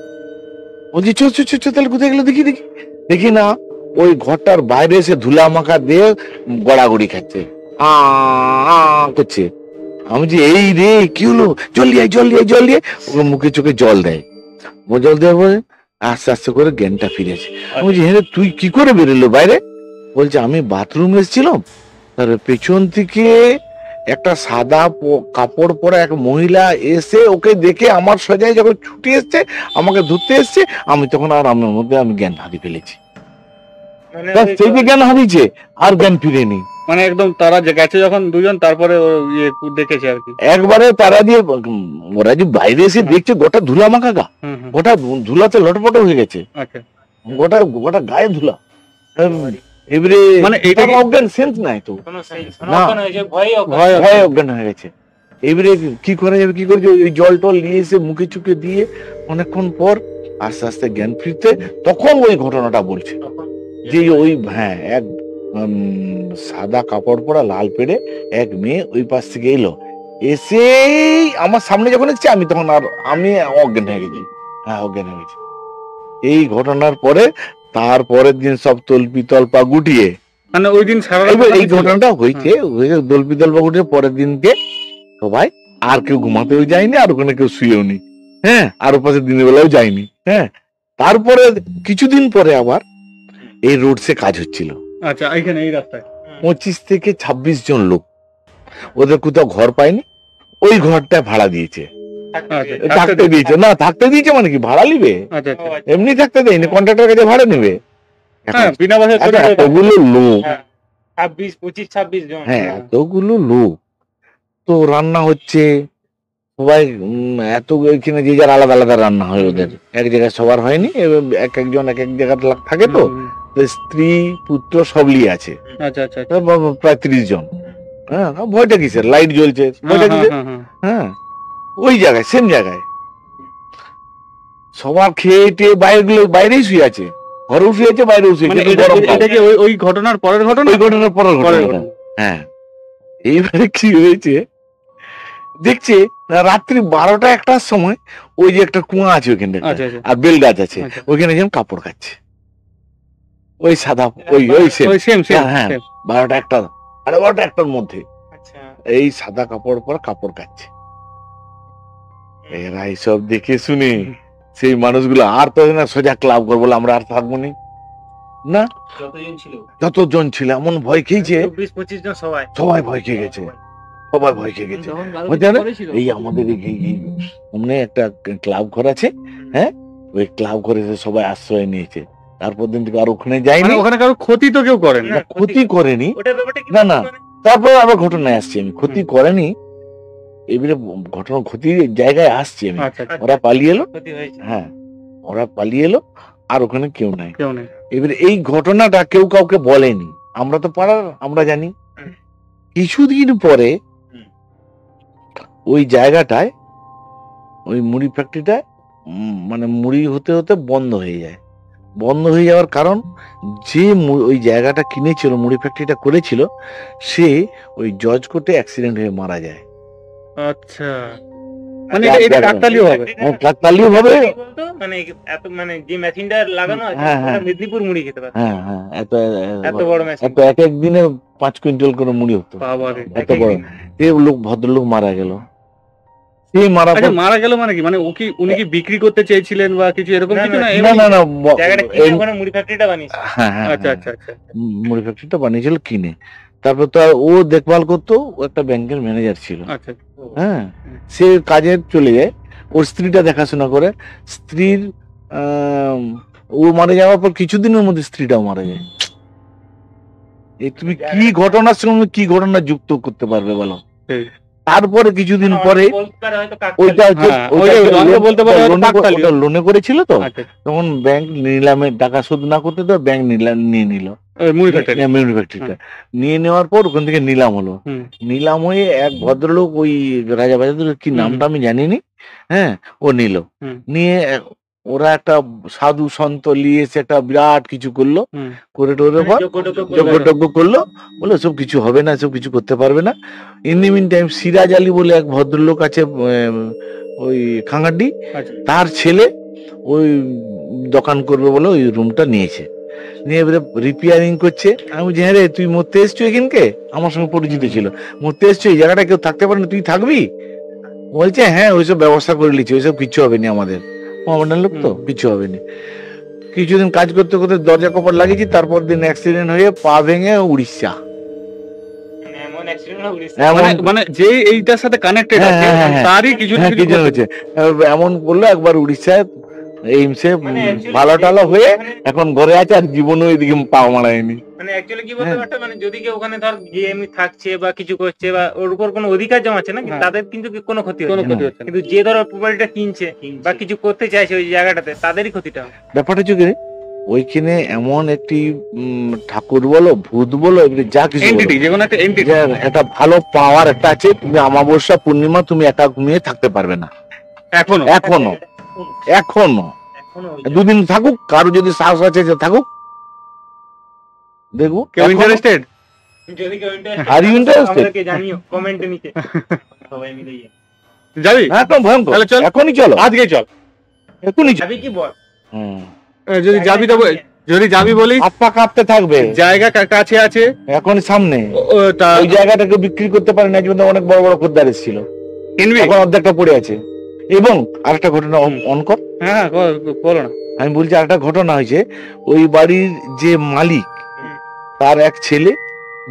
বলছি চো চো চো চো, তাহলে কোথায় গেল দেখি দেখি। দেখি না, ওই ঘরটার বাইরে এসে ধুলা মাখা দিয়ে গড়াগড়ি খাচ্ছে, করছে। আমি যে এই রে, কি হলো, জল দিয়ে জল দিয়ে জল দিয়ে, ওকে মুখে চোখে জল দেয়। ও জল দেওয়ার পরে আস্তে আস্তে করে জ্ঞানটা ফিরেছে। আমি বলছি, হ্যাঁ তুই কি করে বেরোলো বাইরে? বলছে আমি বাথরুমে এসেছিলাম, তার পেছন থেকে একটা সাদা কাপড় পরা এক মহিলা এসে ওকে দেখে আমার সোজায় যখন ছুটে এসছে, আমাকে ধরতে এসছে, আমি তখন আর আমার মধ্যে আমি জ্ঞান হারিয়ে ফেলেছি। মানে সেই যে জ্ঞান হারিয়েছে, আর জ্ঞান ফিরেনি। মানে একদম তারা যে গেছে যখন দুজন, তারপরে ও ইয়ে দেখেছে আর কি। একবারে তারা দিয়ে ওরা যে বাইরে এসে দেখছে, গোটা ধুলা মাখা গা, হুম হুম গোটা ধুলাতে লটপট হয়ে গেছে, আচ্ছা গোটা গোটা গায়ে ধুলা। এবারে মানে এইটা তার অজ্ঞান সেন্স নাই তো, কোনো না। অজ্ঞান হয়েছে, ভয়ে অজ্ঞান। ভয় ভয়ে অজ্ঞান হয়ে গেছে। এবারে কি করা যাবে, কি করছে, ওই জল টল নিয়ে এসে মুখে চুখে দিয়ে অনেকক্ষণ পর আস্তে আস্তে জ্ঞান ফিরতে, তখন ওই ঘটনাটা বলছে যে ওই হ্যাঁ, এক সাদা কাপড় পরা লাল পেড়ে এক মেয়ে ওই পাশ থেকে এলো, এসে আমার সামনে যখন এসছে, আমি তখন আর আমি অজ্ঞান হয়ে গেছি। হ্যাঁ, অজ্ঞান হয়ে গেছি। এই ঘটনার পরে তারপরের দিন সব তল্পি তল্পা গুটিয়ে, মানে ওই দিন সারা রাত এবার এই ছিল? ঘটনাটা হয়েছে, দল্পি তল্পা গুটিয়ে পরের দিনকে সবাই আর কেউ ঘুমাতেও যায়নি, আর ওখানে কেউ শুয়েও নি। হ্যাঁ, আর ওপাশে দিনের বেলাও যায়নি। হ্যাঁ, তারপরে কিছুদিন পরে আবার এই রোডসে কাজ হচ্ছিল। আচ্ছা এইখানে এই রাস্তায় 25 থেকে 26 জন লোক, ওদের কোথাও ঘর পায়নি, ওই ঘরটা ভাড়া দিয়েছে, আচ্ছা থাকতে দিয়েছে। না, থাকতে দিয়েছে মানে কি, ভাড়া নিবে? আচ্ছা আচ্ছা এমনি থাকতে দেয়নি, কন্ট্রাক্টর কাছে ভাড়া নিবে। হ্যাঁ বিনা বাসায় আচ্ছা, এতগুলো লোক, 26 জন। হ্যাঁ এতগুলো লোক, তো রান্না হচ্ছে, সবাই এত এখানে যে যার আলাদা আলাদা রান্না হয় ওদের, এক জায়গায় সবার হয়নি, এক একজন এক এক জায়গায় থাকে তো, হুম, তো স্ত্রী পুত্র সব নিয়ে আছে, আচ্ছা আচ্ছা তো প্রায় 30 জন। হ্যাঁ, ভয়টা কিসের, লাইট জ্বলছে, ভয়টা কিসের? হ্যাঁ, ওই জায়গায়, সেম জায়গায় সবার খেয়ে টেয়ে বাইরেই শুয়ে আছে, ঘরেও শুয়ে আছে, বাইরেও শুয়ে মানে আছে, এটা গরম কাল। এটা কি ওই ঘটনার পরের ঘটনা? ওই ঘটনার পরের পরের ঘটনা। ঘটনা। হ্যাঁ, এইবারে কি হয়েছে, দেখছে রাত্রি 12টা-1টার সময় ওই যে একটা কুয়া আছে ওইখানে আচ্ছা আচ্ছা আর বেল গাছ আছে, আচ্ছা। ওইখানে যেন কাপড় কাচ্ছে, ওই সাদা ওই সেম। ওই সেম সেম হ্যাঁ, 12টা-1টা, 12টা-1টার মধ্যে আচ্ছা এই সাদা কাপড় পর কাপড় কাচ্ছে। এরা এইসব দেখে শুনে সেই মানুষগুলো আর তো না সোজা ক্লাব করে বলে আমরা আর থাকবো নি। না, যতজন ছিল যতজন ছিল এমন ভয় খেয়েছে, 24-25 জন সবাই সবাই ভয় খেয়ে গেছে, সবাই ভয় খেয়ে গেছে। বুঝতে পারলে? এই আমাদের এই সামনে একটা ক্লাব ঘর আছে, হ্যাঁ, ওই ক্লাব ঘরে সবাই আশ্রয় নিয়েছে। তারপর দিন থেকে আর ওখানে যায়নি, মানে ওখানে কারো ক্ষতি তো কেউ করেন না, ক্ষতি করেনি। ওটা ব্যাপারটা কি না, না। মানে? তারপর আবার ঘটনায় আসছি আমি, ক্ষতি করেনি, এবারে ঘটনা ক্ষতির জায়গায় আসছি আমি। আচ্ছা আচ্ছা, ওরা পালিয়ে এলো, ক্ষতি হয়েছে। হ্যাঁ, ওরা পালিয়ে এলো, আর ওখানে কেউ নাই। কেউ নেই। এবারে এই ঘটনাটা কেউ কাউকে বলেনি, আমরা তো পাড়ার, আমরা জানি। হুম। কিছুদিন পরে হুম। ওই জায়গাটায়, ওই মুড়ি ফ্যাক্টরিটা মানে মুড়ি হতে হতে বন্ধ হয়ে যায়। বন্ধ হয়ে যাওয়ার কারণ, যে ওই জায়গাটা কিনেছিল, মুড়ি ফ্যাক্টরিটা করেছিল, সে ওই জজ কোর্টে অ্যাক্সিডেন্ট হয়ে মারা যায়। আচ্ছা, মানে এটা কাকতালীয় হবে। হ্যাঁ, কাকতালীয় ভাবে। কি বলতো, মানে এত মানে যে মেশিনটা লাগানো আছে হ্যাঁ, হ্যাঁ। ওটা মেদিনীপুর মুড়ি খেতে পারে, হ্যাঁ, হ্যাঁ, এত বড় মেশিন। এক এক দিনে 5 কুইন্টাল করে মুড়ি হতো, বাবারে। এত বড়। এই ভদ্রলোক মারা গেল। এই মারা আচ্ছা, মারা গেল মানে কি, মানে উনি কি বিক্রি করতে চেয়েছিলেন বা কিছু এরকম কিছু? না, না, এমনি- না, না, জায়গাটা কিনে ওখানে মুড়ি ফ্যাক্টরিটা বানিয়েছে। হ্যাঁ, হ্যাঁ, আচ্ছা আচ্ছা আচ্ছা মুড়ি ফ্যাক্টরিটা বানিয়েছিল কিনে। তারপর তো আর ও দেখভাল করতো, ও একটা ব্যাংকের ম্যানেজার ছিল। আচ্ছা। হ্যাঁ, সে কাজে চলে যায়, ওর স্ত্রীটা দেখাশোনা করে। স্ত্রীর ও মারা যাওয়ার পর কিছুদিনের মধ্যে স্ত্রীটাও মারা যায়। এই তুমি কি ঘটনার সঙ্গে কি ঘটনা যুক্ত করতে পারবে বলো? ঠিক। তারপরে কিছুদিন পরে বলতে পারে হয়তো ওইটা হ্যাঁ, ওইটা বলতে পারে হয়তো কাকতালীয়। লোনে করেছিল তো, আচ্ছা, তখন ব্যাংক নিলামে টাকা শোধ না করতে তো ব্যাংক নিলাম নিয়ে নিল, ওই মুড়ি ফ্যাক্টরি। ম্যানুফ্যাক্টরিটা নিয়ে নেওয়ার পর ওখান থেকে নিলাম হলো। হুম। নিলাম হয়ে এক ভদ্রলোক, ওই রাজা বাজার, কি নামটা আমি জানিনি, হ্যাঁ, ও নিল। হুম। নিয়ে ওরা একটা সাধু সন্ত নিয়ে এসে একটা বিরাট কিছু করলো, হুম। করে টোরে পর যজ্ঞ করলো, বলে সব কিছু হবে না, সব কিছু করতে পারবে না। In the meantime Siraj Ali বলে এক ভদ্রলোক আছে, ওই খাঙ্গাড্ডি, আচ্ছা। তার ছেলে ওই দোকান করবে বলে ওই রুমটা নিয়েছে। নিয়ে এবারে রিপেয়ারিং করছে। আমি বলছি, হ্যাঁ রে, তুই মরতে এসছো এখানকে? আমার সঙ্গে পরিচিত ছিল। মরতে এসছো, এই জায়গাটা কেউ থাকতে পারে না, তুই থাকবি? বলছে, হ্যাঁ, ওইসব ব্যবস্থা করে নিচ্ছি, ওইসব কিচ্ছু হবে না, আমাদের মোহামেডান লোক তো, কিছু হবে না। কিছুদিন কাজ করতে করতে দরজা কপাট লাগিয়েছি, তারপর দিন অ্যাক্সিডেন্ট হয়ে পা ভেঙে উড়িষ্যা। এমন অ্যাক্সিডেন্ট হয়েছে। মানে যে এইটার সাথে কানেক্টেড হ্যাঁ, আছে, হ্যাঁ, হ্যাঁ। তারই কিছু হ্যাঁ, না কিছু কিছু হয়েছে। এমন বললো, একবার উড়িষ্যায় এইমসে মানে actually ভালো টালো হয়ে ওখানে- এখন ঘরে আছে, আর জীবনেও এদিকে পা মারায়নি। মানে অ্যাকচুয়ালি কি বলতে হ্যাঁ। পারতো, মানে যদি কেউ ওখানে ধর গিয়ে এমনি থাকছে বা কিছু করছে বা ওর উপর কোনো অধিকার জমাচ্ছে না, কিন্তু হ্যাঁ। তাদের কিন্তু কোনো ক্ষতি কোনো হচ্ছে না। ক্ষতি হচ্ছে না। কিন্তু যে ধর প্রপার্টিটা কিনছে বা কিছু করতে চাইছে ওই জায়গাটাতে, তাদেরই ক্ষতিটা হয়। ব্যাপারটা হচ্ছে কি, ওইখানে এমন একটি ঠাকুর বলো, ভূত বলো, এবারে যা কিছু বলো, এন্টিটি, যে কোনো একটা এন্টিটি। যে একটা ভালো পাওয়ার একটা আছে, তুমি অমাবস্যা পূর্ণিমা তুমি একা ঘুমিয়ে থাকতে পারবে না। এখনো এখনো এখনো ওই জায়গায়। দুদিন থাকুক, কারো যদি সাহস আছে যে থাকুক, দেখবো। কেউ ইন্টারেস্টেড? যদি কেউ interested Are you থাকে, interested? আমাদেরকে জানিও কমেন্টে নিচে, সবাই মিলে গিয়ে। যাবি? একদম ভয়ঙ্কর। তাহলে চল। এখনই চলো, আজকে চল। এখনই চলো। যাবি কি বল? যদি যাবি তো যদি যাবি বলি, হাত পা কাঁপতে থাকবে। জায়গা কাছে আছে, এখন সামনে তা ওই জায়গাটাকে বিক্রি করতে পারে না, কিন্তু অনেক বড় বড় খদ্দের এসেছিল, কিনবি? এখন অর্ধেকটা পড়ে আছে। এবং আরেকটা ঘটনা অন কর, হ্যাঁ হ্যাঁ, বলো না। আমি বলছি আরেকটা ঘটনা হয়েছে। ওই বাড়ির যে মালিক, হুম। তার এক ছেলে,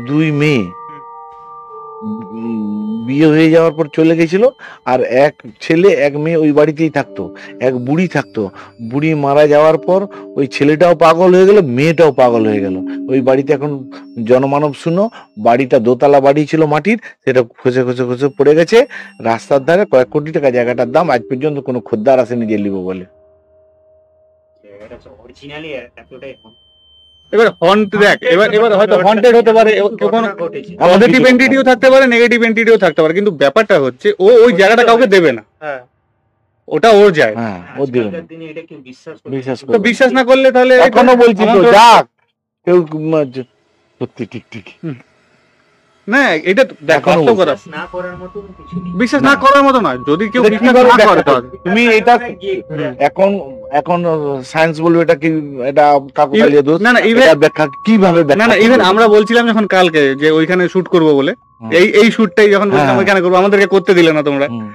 2 মেয়ে, বিয়ে হয়ে যাওয়ার পর চলে গেছিল। আর এক ছেলে এক মেয়ে ওই বাড়িতেই থাকতো। এক বুড়ি থাকতো। বুড়ি মারা যাওয়ার পর ওই ছেলেটাও পাগল হয়ে গেল, মেয়েটাও পাগল হয়ে গেল। ওই বাড়িতে এখন জনমানব শুনো, বাড়িটা দোতলা বাড়ি ছিল মাটির, সেটা খসে খসে খসে পড়ে গেছে রাস্তার ধারে। কয়েক কোটি টাকা জায়গাটার দাম, আজ পর্যন্ত কোনো খদ্দার আসেনি যে নিব বলে। অরিজিনালি এতটাই কম। এবার হন্ট দেখ, এবার হয়তো হন্টেড হতে পারে, কোনো ঘটেছে। পজিটিভ এন্টিটিও থাকতে পারে, নেগেটিভ এন্টিটিও থাকতে পারে, কিন্তু ব্যাপারটা হচ্ছে ও ওই জায়গাটা কাউকে দেবে না, হ্যাঁ, ওটা ওর যায়। হ্যাঁ ও দিবে না। আজকালকার দিনে এটা কেউ বিশ্বাস করে না। বিশ্বাস তো করবে না। বিশ্বাস না করলে তাহলে এখনো বলছি তো আমার তো- যাক কেউ সত্যি ঠিক ঠিক না এটা দেখ, এখনো বাস্তব কথা, বিশ্বাস না করার মতো কিছু নেই। বিশ্বাস না করার মতো নয়, যদি কেউ এটা বিশ্বাস কিভাবে না ব্যাখ্যা করে তাহলে তুমি এটা গিয়ে ঘুরে আসবে। এখন এখন সায়েন্স বলবে এটা কি, এটা কাকতালীয় দোষ, না না ইভেন এটা ব্যাখ্যা কিভাবে না ব্যাখ্যা না ইভেন করবে? আমরা বলছিলাম যখন কালকে যে ওইখানে শুট করব বলে, হুম। এই শুটটাই যখন বললাম হ্যাঁ। ওইখানে করবো, আমাদেরকে করতে দিলে না তোমরা, হুম।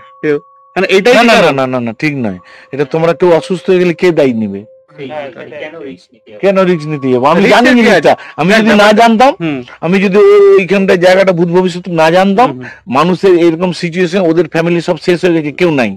মানে এইটাই না না কারণ। না না না ঠিক নয়। এটা তোমরা কেউ অসুস্থ হয়ে গেলে কে দায়ী নিবে? হ্যাঁ, তাহলে কেন risk নিতে হবে? কেন রিস্ক নিতে যাবো? আমি Risk জানি এর কি জিনিসটা, আমি যদি না জানতাম, হুম, আমি যদি ওইখানটা জায়গাটা ভূত ভবিষ্যৎ না জানতাম, হুম। মানুষের এরকম সিচুয়েশন, ওদের ফ্যামিলি সব শেষ হয়ে গেছে, কেউ নাই।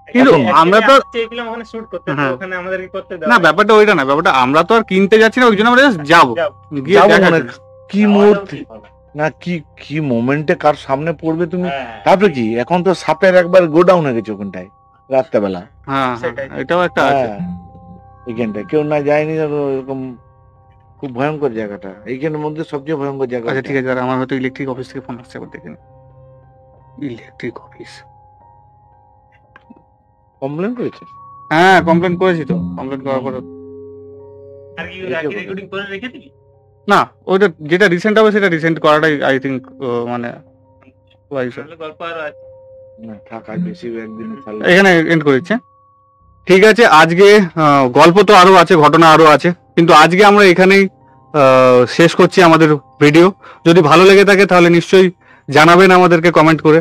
কিন্তু এখন আমরা তো চেয়েছিলাম ওখানে শুট করতে, তো হ্যাঁ। ওখানে আমাদেরকে করতে দাও। না, ব্যাপারটা ওইটা না, ব্যাপারটা আমরা তো আর কিনতে যাচ্ছি না, ওই জন্য আমরা just যাবো, যাও। গিয়ে যাবো দেখা মানে যাবে। কি খাওয়া মুহূর্তে দাওয়া ঠিক হবে। না কি কি মোমেন্টে কার সামনে পড়বে তুমি, হ্যাঁ, তারপরে কি এখন তো সাপের একবার গোডাউন হয়ে গেছে ওখানটায় রাত্রেবেলা। হ্যাঁ হ্যাঁ, সেটাই। এটাও একটা আছে। হ্যাঁ এইখানটায় কেউ না যায়নি, আর এরকম খুব ভয়ঙ্কর জায়গাটা, এইখানের মধ্যে সবচেয়ে ভয়ঙ্কর জায়গা। আচ্ছা ঠিক আছে, আর আমার হয়তো ইলেকট্রিক অফিস থেকে ফোন আসছে, একবার দেখে নিই। ইলেকট্রিক অফিস, কমপ্লেন করেছে? হ্যাঁ কমপ্লেন করেছি তো, কমপ্লেন করার পরে আর কি রেখে বলো। রেকর্ডিং করে রেখে দিবি? না, ওইটা যেটা রিসেন্ট হবে সেটা রিসেন্ট করাটাই আই থিঙ্ক মানে wise হবে। তাহলে গল্প আরো আছে। না থাক, আর বেশি একদিন তাহলে এখানে এন্ড করেছে। ঠিক আছে, আজকে গল্প তো আরো আছে, ঘটনা আরো আছে, কিন্তু আজকে আমরা এখানেই শেষ করছি আমাদের ভিডিও। যদি ভালো লেগে থাকে তাহলে নিশ্চয়ই জানাবেন আমাদেরকে কমেন্ট করে,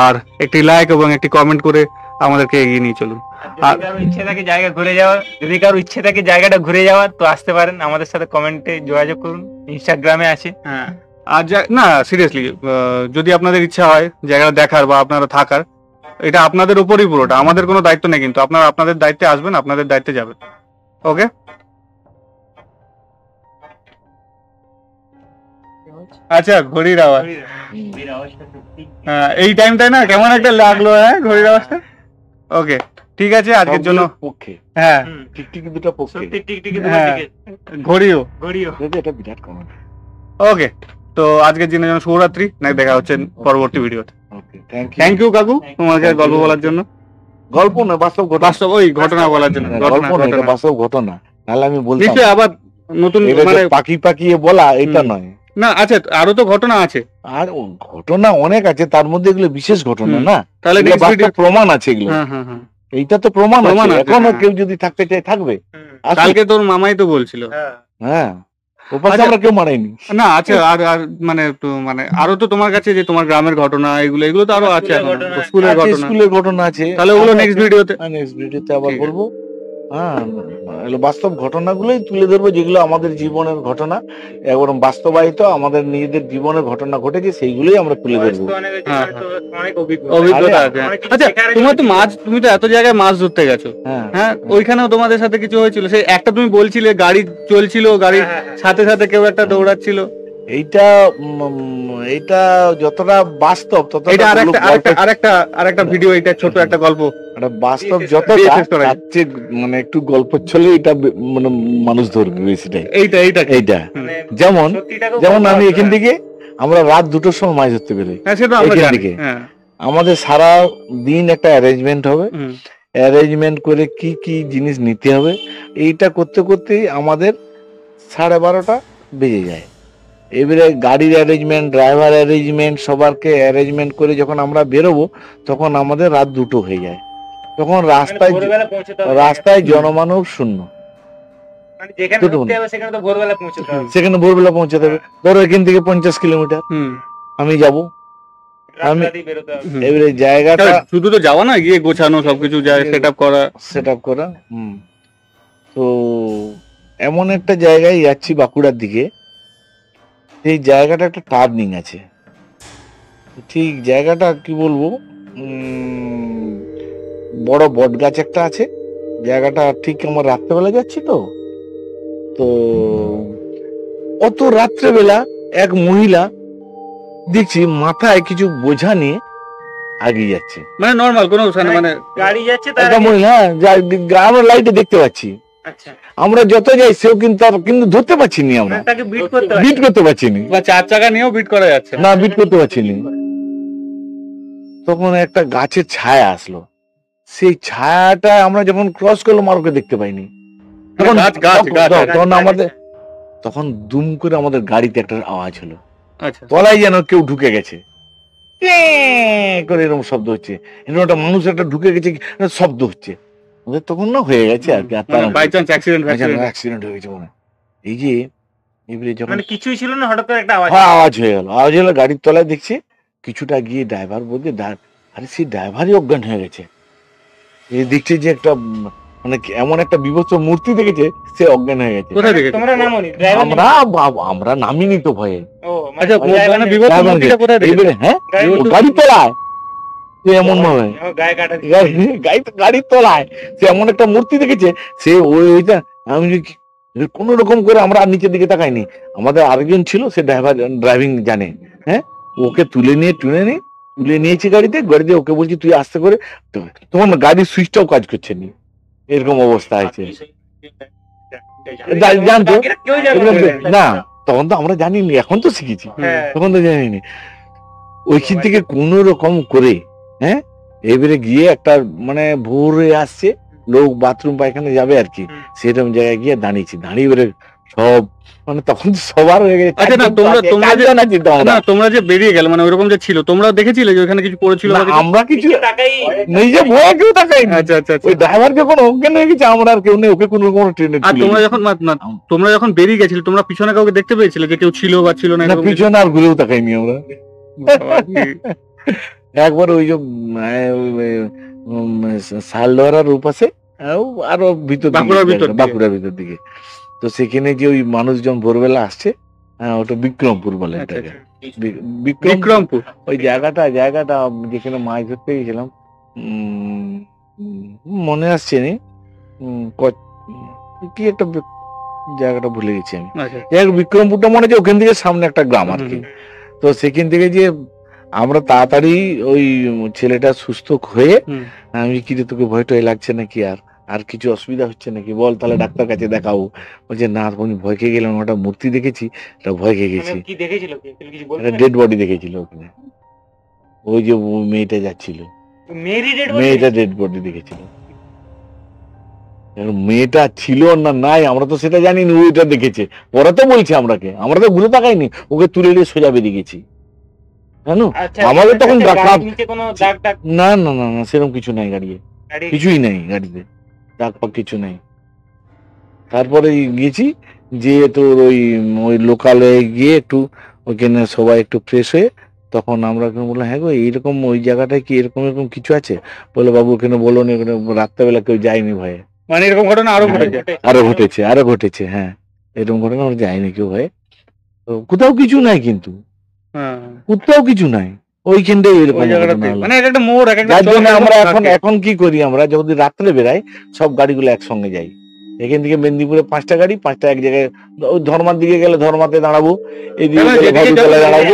আর একটি লাইক এবং একটি কমেন্ট করে আমাদেরকে এগিয়ে নিয়ে চলুন। আর যদি কারো ইচ্ছে থাকে জায়গা ঘুরে যাওয়ার, যদি কারো ইচ্ছে থাকে জায়গাটা ঘুরে যাওয়ার, তো আসতে পারেন, আমাদের সাথে কমেন্টে যোগাযোগ করুন, ইনস্টাগ্রামে আছে। হ্যাঁ, আর না সিরিয়াসলি, যদি আপনাদের ইচ্ছা হয় জায়গাটা দেখার বা আপনারা থাকার, এটা আপনাদের উপরই পুরোটা, আমাদের কোনো দায়িত্ব নেই, কিন্তু আপনারা আপনাদের দায়িত্বে আসবেন, আপনাদের দায়িত্বে যাবেন। ওকে, আচ্ছা ঘড়ির আওয়াজ, ঘড়ির আওয়াজটা সত্যি। হ্যাঁ, এই টাইমটায় না কেমন একটা লাগলো, হ্যাঁ ঘড়ির আওয়াজটা। ওকে ঠিক আছে, আজকের জন্য সবগুলোর পক্ষে হ্যাঁ হুম, টিকটিকি দুটো পক্ষে, সত্যি টিকটিকি হ্যাঁ। দিকে ঘড়িও। ঘড়িও। এটা বিরাট কমেন্ট। ওকে, তো আজকের জন্য শুভরাত্রি, না দেখা হচ্ছে পরবর্তী ভিডিওতে। Okay thank you. Thank you কাকু, তোমাকে Thank গল্প you. বলার জন্য, গল্প না বাস্তব ঘটনা, বাস্তব ওই ঘটনা বলার জন্য, হ্যাঁ, ঘটনা গল্প না, এটা ঘটনা। বাস্তব ঘটনা, নাহলে আমি বলতাম নিশ্চয়ই আবার নতুন এটা যে মানে পাখি পাকিয়ে বলা এটা হুম। নয়। না, আচ্ছা আরো তো ঘটনা আছে, আর ঘটনা অনেক আছে, তার মধ্যে এগুলো বিশেষ ঘটনা হুম। না, তাহলে এগুলো নেক্সট বাস্তব ভিডিও। প্রমাণ আছে এগুলো, হ্যাঁ হ্যাঁ হ্যাঁ, এইটা তো প্রমাণ প্রমাণ আছে, আছে, এখনো হ্যাঁ। কেউ যদি থাকতে চায় থাকবে। হুম, আসুক। কালকে তোর মামাই তো বলছিল। হ্যাঁ। হ্যাঁ ওপাশে আচ্ছা। আমরা কেউ মারাইনি। না আচ্ছা, আর মানে মানে আরো তো তোমার কাছে যে তোমার গ্রামের ঘটনা, এগুলো তো আরো আছে, স্কুলের ঘটনা। স্কুলের আছে, ঘটনা, স্কুলের ঘটনা আছে, তাহলে ওগুলো নেক্সট ভিডিওতে। নেক্সট ভিডিওতে আবার ঠিক আছে। বলবো। হ্যাঁ এগুলো বাস্তব ঘটনাগুলোই তুলে ধরবো, যেগুলো আমাদের জীবনের ঘটনা, এবং বাস্তবায়িত আমাদের নিজেদের জীবনের ঘটনা ঘটেছে, সেইগুলোই আমরা তুলে বয়স ধরবো। তো অনেক হয়েছে, হ্যাঁ, মানে তো অনেক অভিজ্ঞতা। অভিজ্ঞতা আরে, আছে। অনেক কিছু আচ্ছা শেখার তোমার তো আছে। মাছ, তুমি তো এত জায়গায় মাছ ধরতে গেছো, হ্যাঁ হ্যাঁ ওইখানেও তোমাদের সাথে কিছু হয়েছিল? সেই একটা তুমি বলছিলে গাড়ি চলছিল, গাড়ির হ্যাঁ, হ্যাঁ, সাথে সাথে কেউ একটা দৌড়াচ্ছিল, এইটা এইটা যতটা বাস্তব ততটা এটা গল্পের- আরেকটা ভিডিও, এটা ছোট একটা গল্প। একটা বাস্তব দিয়ে যতটা, শেষ করা যায়। তার চেয়ে মানে একটু গল্প ছলে এটা মানে মানুষ ধরবে বেশিটাই। এইটা এইটা মানে যেমন সত্যিটাকেও যেমন বলতে আমি হবে। এখান থেকে আমরা রাত 2টোর সময় মাছ ধরতে বেরোই। হ্যাঁ সেটা আমরা এইখান জানি, থেকে। হ্যাঁ আমাদের সারা দিন একটা অ্যারেঞ্জমেন্ট হবে, হুম, অ্যারেঞ্জমেন্ট করে কি কি জিনিস নিতে হবে, এইটা করতে করতেই আমাদের 12:30 বেজে যায়। এবারে গাড়ির অ্যারেঞ্জমেন্ট, ড্রাইভার অ্যারেঞ্জমেন্ট, সবারকে অ্যারেঞ্জমেন্ট করে যখন আমরা বেরোবো তখন আমাদের রাত 2টো হয়ে যায়। তখন মানে রাস্তায় ভোরবেলা পৌঁছতে হবে। রাস্তায় জনমানব শূন্য, মানে যেখানে দুটো ঢুকতে হবে সেখানে তো ভোরবেলা পৌঁছতে হবে। সেখানে ভোরবেলা পৌঁছে দেবে। ধরো এখান থেকে 50 কিলোমিটার হুম। আমি যাব, আমি- রাত্রাতেই বেরোতে হবে। হুম। এবারে জায়গাটা শুধু তো যাওয়া না, গিয়ে গোছানো সবকিছু যায়, সেট আপ করা। সেট আপ করা। তো এমন একটা জায়গায় যাচ্ছি বাঁকুড়ার দিকে, এই জায়গাটা একটা টার্নিং আছে, ঠিক জায়গাটা কি বলবো, বড় বট গাছ একটা আছে, জায়গাটা ঠিক আমার রাত্রেবেলা যাচ্ছি তো তো অত রাত্রেবেলা এক মহিলা দেখছি মাথায় কিছু বোঝা নিয়ে আগিয়ে যাচ্ছে। মানে নর্মাল কোনো মানে গাড়ি যাচ্ছে তার একটা আগে- মহিলা আমরা লাইটে দেখতে পাচ্ছি, আচ্ছা, আমরা যত যাই সেও কিন্তু ধরতে পারছি নি, আমরা তাকে বিট বিট করতে পারছি নি, বা 4 চাকা নিয়েও বিট করা যাচ্ছে না বিট করতে পারছি নি। তখন একটা গাছের ছায়া আসলো, সেই ছায়াটা আমরা যখন ক্রস করলাম আর ওকে দেখতে পাইনি। তখন আমাদের তখন দুম করে আমাদের গাড়িতে একটা আওয়াজ হলো, আচ্ছা তলায় যেন কেউ ঢুকে গেছে করে এরকম শব্দ হচ্ছে, এরকম একটা মানুষ একটা ঢুকে গেছে শব্দ হচ্ছে। ওদের তখন না হয়ে গেছে আর কি, আর বাই চান্স অ্যাক্সিডেন্ট অ্যাক্সিডেন্ট হয়ে গেছে মনে। এই যে এবারে যখন মানে কিছুই ছিল না, হঠাৎ করে একটা আওয়াজ। আওয়াজ হয়ে গেল, আওয়াজ হলো, গাড়ির তলায় দেখছি কিছুটা গিয়ে ড্রাইভার বলছে, আরে সেই ড্রাইভারই অজ্ঞান হয়ে গেছে। এই দেখছে যে একটা মানে এমন একটা বিভৎস মূর্তি দেখেছে, সে অজ্ঞান হয়ে গেছে। কোথায় দেখেছো? তোমরা নামোনি? ড্রাইভার আমরা নামিনি তো ভয়ে। ও আচ্ছা, মানে বিভৎস মূর্তিটা কোথায় দেখেছো? এবারে হ্যাঁ গাড়ি তলায় সে এমন ভাবে, গায়ে কাটা গাড়ির তলায় সে এমন একটা মূর্তি দেখেছে, সে ওইটা আমি কোন রকম করে আমরা আর নিচের দিকে তাকাইনি। আমাদের আরেকজন ছিল, সে ড্রাইভিং জানে, হ্যাঁ ওকে তুলে নিয়েছি গাড়িতে ওকে বলছি তুই আস্তে করে, তখন গাড়ির সুইচটাও কাজ করছে নি, এরকম অবস্থা হয়েছে। জানতো না, তখন তো আমরা জানিনি, এখন তো শিখেছি, তখন তো জানিনি। ওইখান থেকে কোন রকম করে হ্যাঁ এবারে গিয়ে একটা মানে ভোরে আসছে লোক, বাথরুম পায়খানে যাবে আর কি, সেরকম জায়গায় গিয়ে দাঁড়িয়েছি। দাঁড়িয়ে এবারে সব মানে তখন তো সবার হয়ে গেছে। আচ্ছা না, তোমরা যে বেরিয়ে গেল, মানে ওইরকম যে ছিল, তোমরা দেখেছিলে যে ওখানে কিছু পড়েছিল? আমরা কিছু নিজে ভয়ে কেউ তাকাই। আচ্ছা আচ্ছা, ওই ড্রাইভার যখন অজ্ঞান হয়ে গেছে, আমরা আর কেউ নেই, ওকে কোনো রকম ট্রেনে। আর তোমরা যখন বেরিয়ে গেছিলে, তোমরা পিছনে কাউকে দেখতে পেয়েছিলে যে কেউ ছিল বা ছিল না? পিছনে আর ঘুরেও তাকাইনি আমরা। একবার ওই যে শালডোরার উপাসে আরো বাঁকুড়ার ভিতর দিকে, তো সেখানে যে ওই মানুষজন ভোরবেলা আসছে, হ্যাঁ ওটা বিক্রমপুর বলে এটাকে, বিক্রমপুর। ওই জায়গাটা যেখানে মাছ ধরতে গেছিলাম, মনে আসছে নি কি একটা জায়গাটা ভুলে গেছি আমি। বিক্রমপুরটা মনে হচ্ছে ওখান থেকে সামনে একটা গ্রাম আর কি। তো সেখান থেকে যে আমরা তাড়াতাড়ি ওই ছেলেটা সুস্থ হয়ে, আমি কি তোকে ভয় টয় লাগছে নাকি, আর কিছু অসুবিধা হচ্ছে নাকি বল, তাহলে ডাক্তার কাছে দেখাবো। বলছে না তুমি ভয় খেয়ে গেলাম, ওটা মূর্তি দেখেছি, এটা ভয় খেয়ে গেছি। ডেড বডি দেখেছিল ওখানে, ওই যে মেয়েটা যাচ্ছিল, মেয়েটা ডেড বডি দেখেছিল। মেয়েটা ছিল না নাই আমরা তো সেটা জানিনি, ওইটা দেখেছে। ওরা তো বলছে আমরা তো ঘুরে তাকাইনি, ওকে তুলে নিয়ে সোজা বেরিয়ে গেছি। জানো আমাদের তখন না না না না সেরকম কিছু নাই, কিছুই নাই গাড়িতে, দাগ পাক কিছু নাই। তারপরে গেছি যে তোর ওই লোকালে গিয়ে একটু ওইখানে সবাই একটু ফ্রেশ হয়ে, তখন আমরা বললাম হ্যাঁ গো এইরকম ওই জায়গাটায় কি এরকম কিছু আছে? বলে বাবু ওখানে বলো নি, ওখানে রাত্রেবেলা কেউ যায়নি ভয়ে। মানে এরকম ঘটনা আরো ঘটেছে হ্যাঁ, এরকম ঘটনা আমরা যাইনি কেউ ভয়ে। কোথাও কিছু নাই, কিন্তু কোথাও কিছু নাই ওইখানটাই এরকম। আমরা এখন কি করি, আমরা যদি রাত্রে বেড়াই সব গাড়িগুলো একসঙ্গে যাই। এখান থেকে মেদিনীপুরে 5টা গাড়ি, 5টা এক জায়গায়। ওই ধর্মার দিকে গেলে ধর্মাতে দাঁড়াবো, এইদিকে গেলে ভাদুতলায় দাঁড়াবো,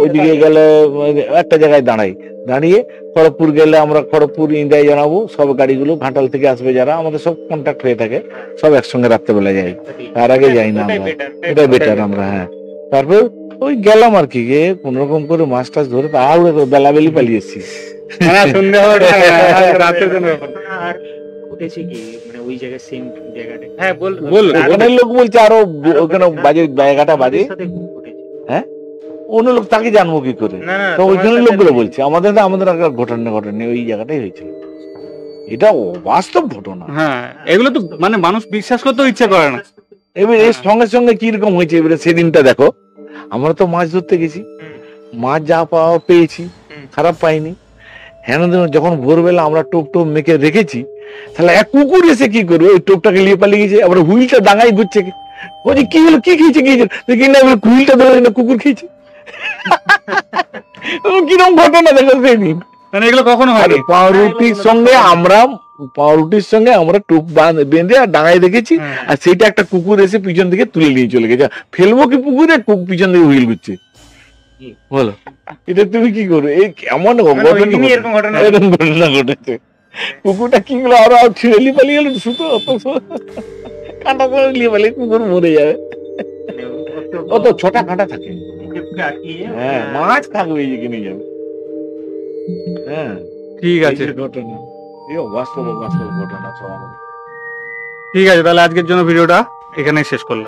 ওইদিকে গেলে একটা জায়গায় দাঁড়িয়ে খড়গপুর গেলে আমরা খড়গপুর ইন্ডিয়ায় জানাবো। সব গাড়িগুলো ঘাটাল থেকে আসবে যারা, আমাদের সব কন্ট্যাক্ট হয়ে থাকে, সব একসঙ্গে রাত্রেবেলা যাই, তার আগে যাই না আমরা। এটা বেটার আমরা। হ্যাঁ তারপর ওই গেলাম আর কি, গিয়ে কোন রকম করে মাছ টাছ ধরে তাহলে বেলাবেলি পালিয়ে এসছি। লোক বলছে আরো ওখানে বাজে জায়গাটা বাজে। হ্যাঁ অন্য লোক তাকে জানবো কি করে, তো ওইখানে লোকগুলো বলছে আমাদের ঘটনা ওই জায়গাটাই হয়েছিল। এটা বাস্তব ঘটনা। হ্যাঁ এগুলো তো মানে মানুষ বিশ্বাস করতেও ইচ্ছা করে না। এবার এর সঙ্গে সঙ্গে কিরকম হয়েছে, এবারে সেদিনটা দেখো, আমরা তো মাছ ধরতে গেছি, মাছ যা পাওয়া পেয়েছি, খারাপ পাইনি। হ্যাঁ যখন ভোরবেলা আমরা টোপ মেখে রেখেছি, তাহলে এক কুকুর এসে কি করবে, ওই টোপটাকে নিয়ে পালিয়ে গেছে। আবার হুইলটা ডাঙাই ঘুরছে, বলছি কি হলো, কি খেয়েছে হুইলটা ধরে না কুকুর খেয়েছে। কিরকম ঘটনা দেখো সেদিন। মানে এগুলো কখনো হয় পাউরুটির সঙ্গে আমরা টোপ বেঁধে আর ডাঙায় রেখেছি, আর সেইটা একটা কুকুর এসে পিছন থেকে তুলে নিয়ে চলে গেছে। ফেলবো কি পুকুরে, পিছন থেকে হুইল ঘুরছে। বলো এটা তুমি কি করবে, এই কেমন এরকম ঘটনা ঘটেছে। কুকুরটা কি গুলো আরো ছিঁড়ে নিয়ে পালিয়ে গেল শুধু কাঁটা করে নিয়ে পালিয়ে কুকুর মরে যাবে। ও তো ছোটা কাঁটা থাকে, হ্যাঁ মাছ থাকবে যেখানে যাবে। হ্যাঁ ঠিক আছে, এই যে ঘটনা, এই বাস্তব বাস্তব ঘটনা সব আমাদের। ঠিক আছে, তাহলে আজকের জন্য ভিডিওটা এখানেই শেষ করলাম।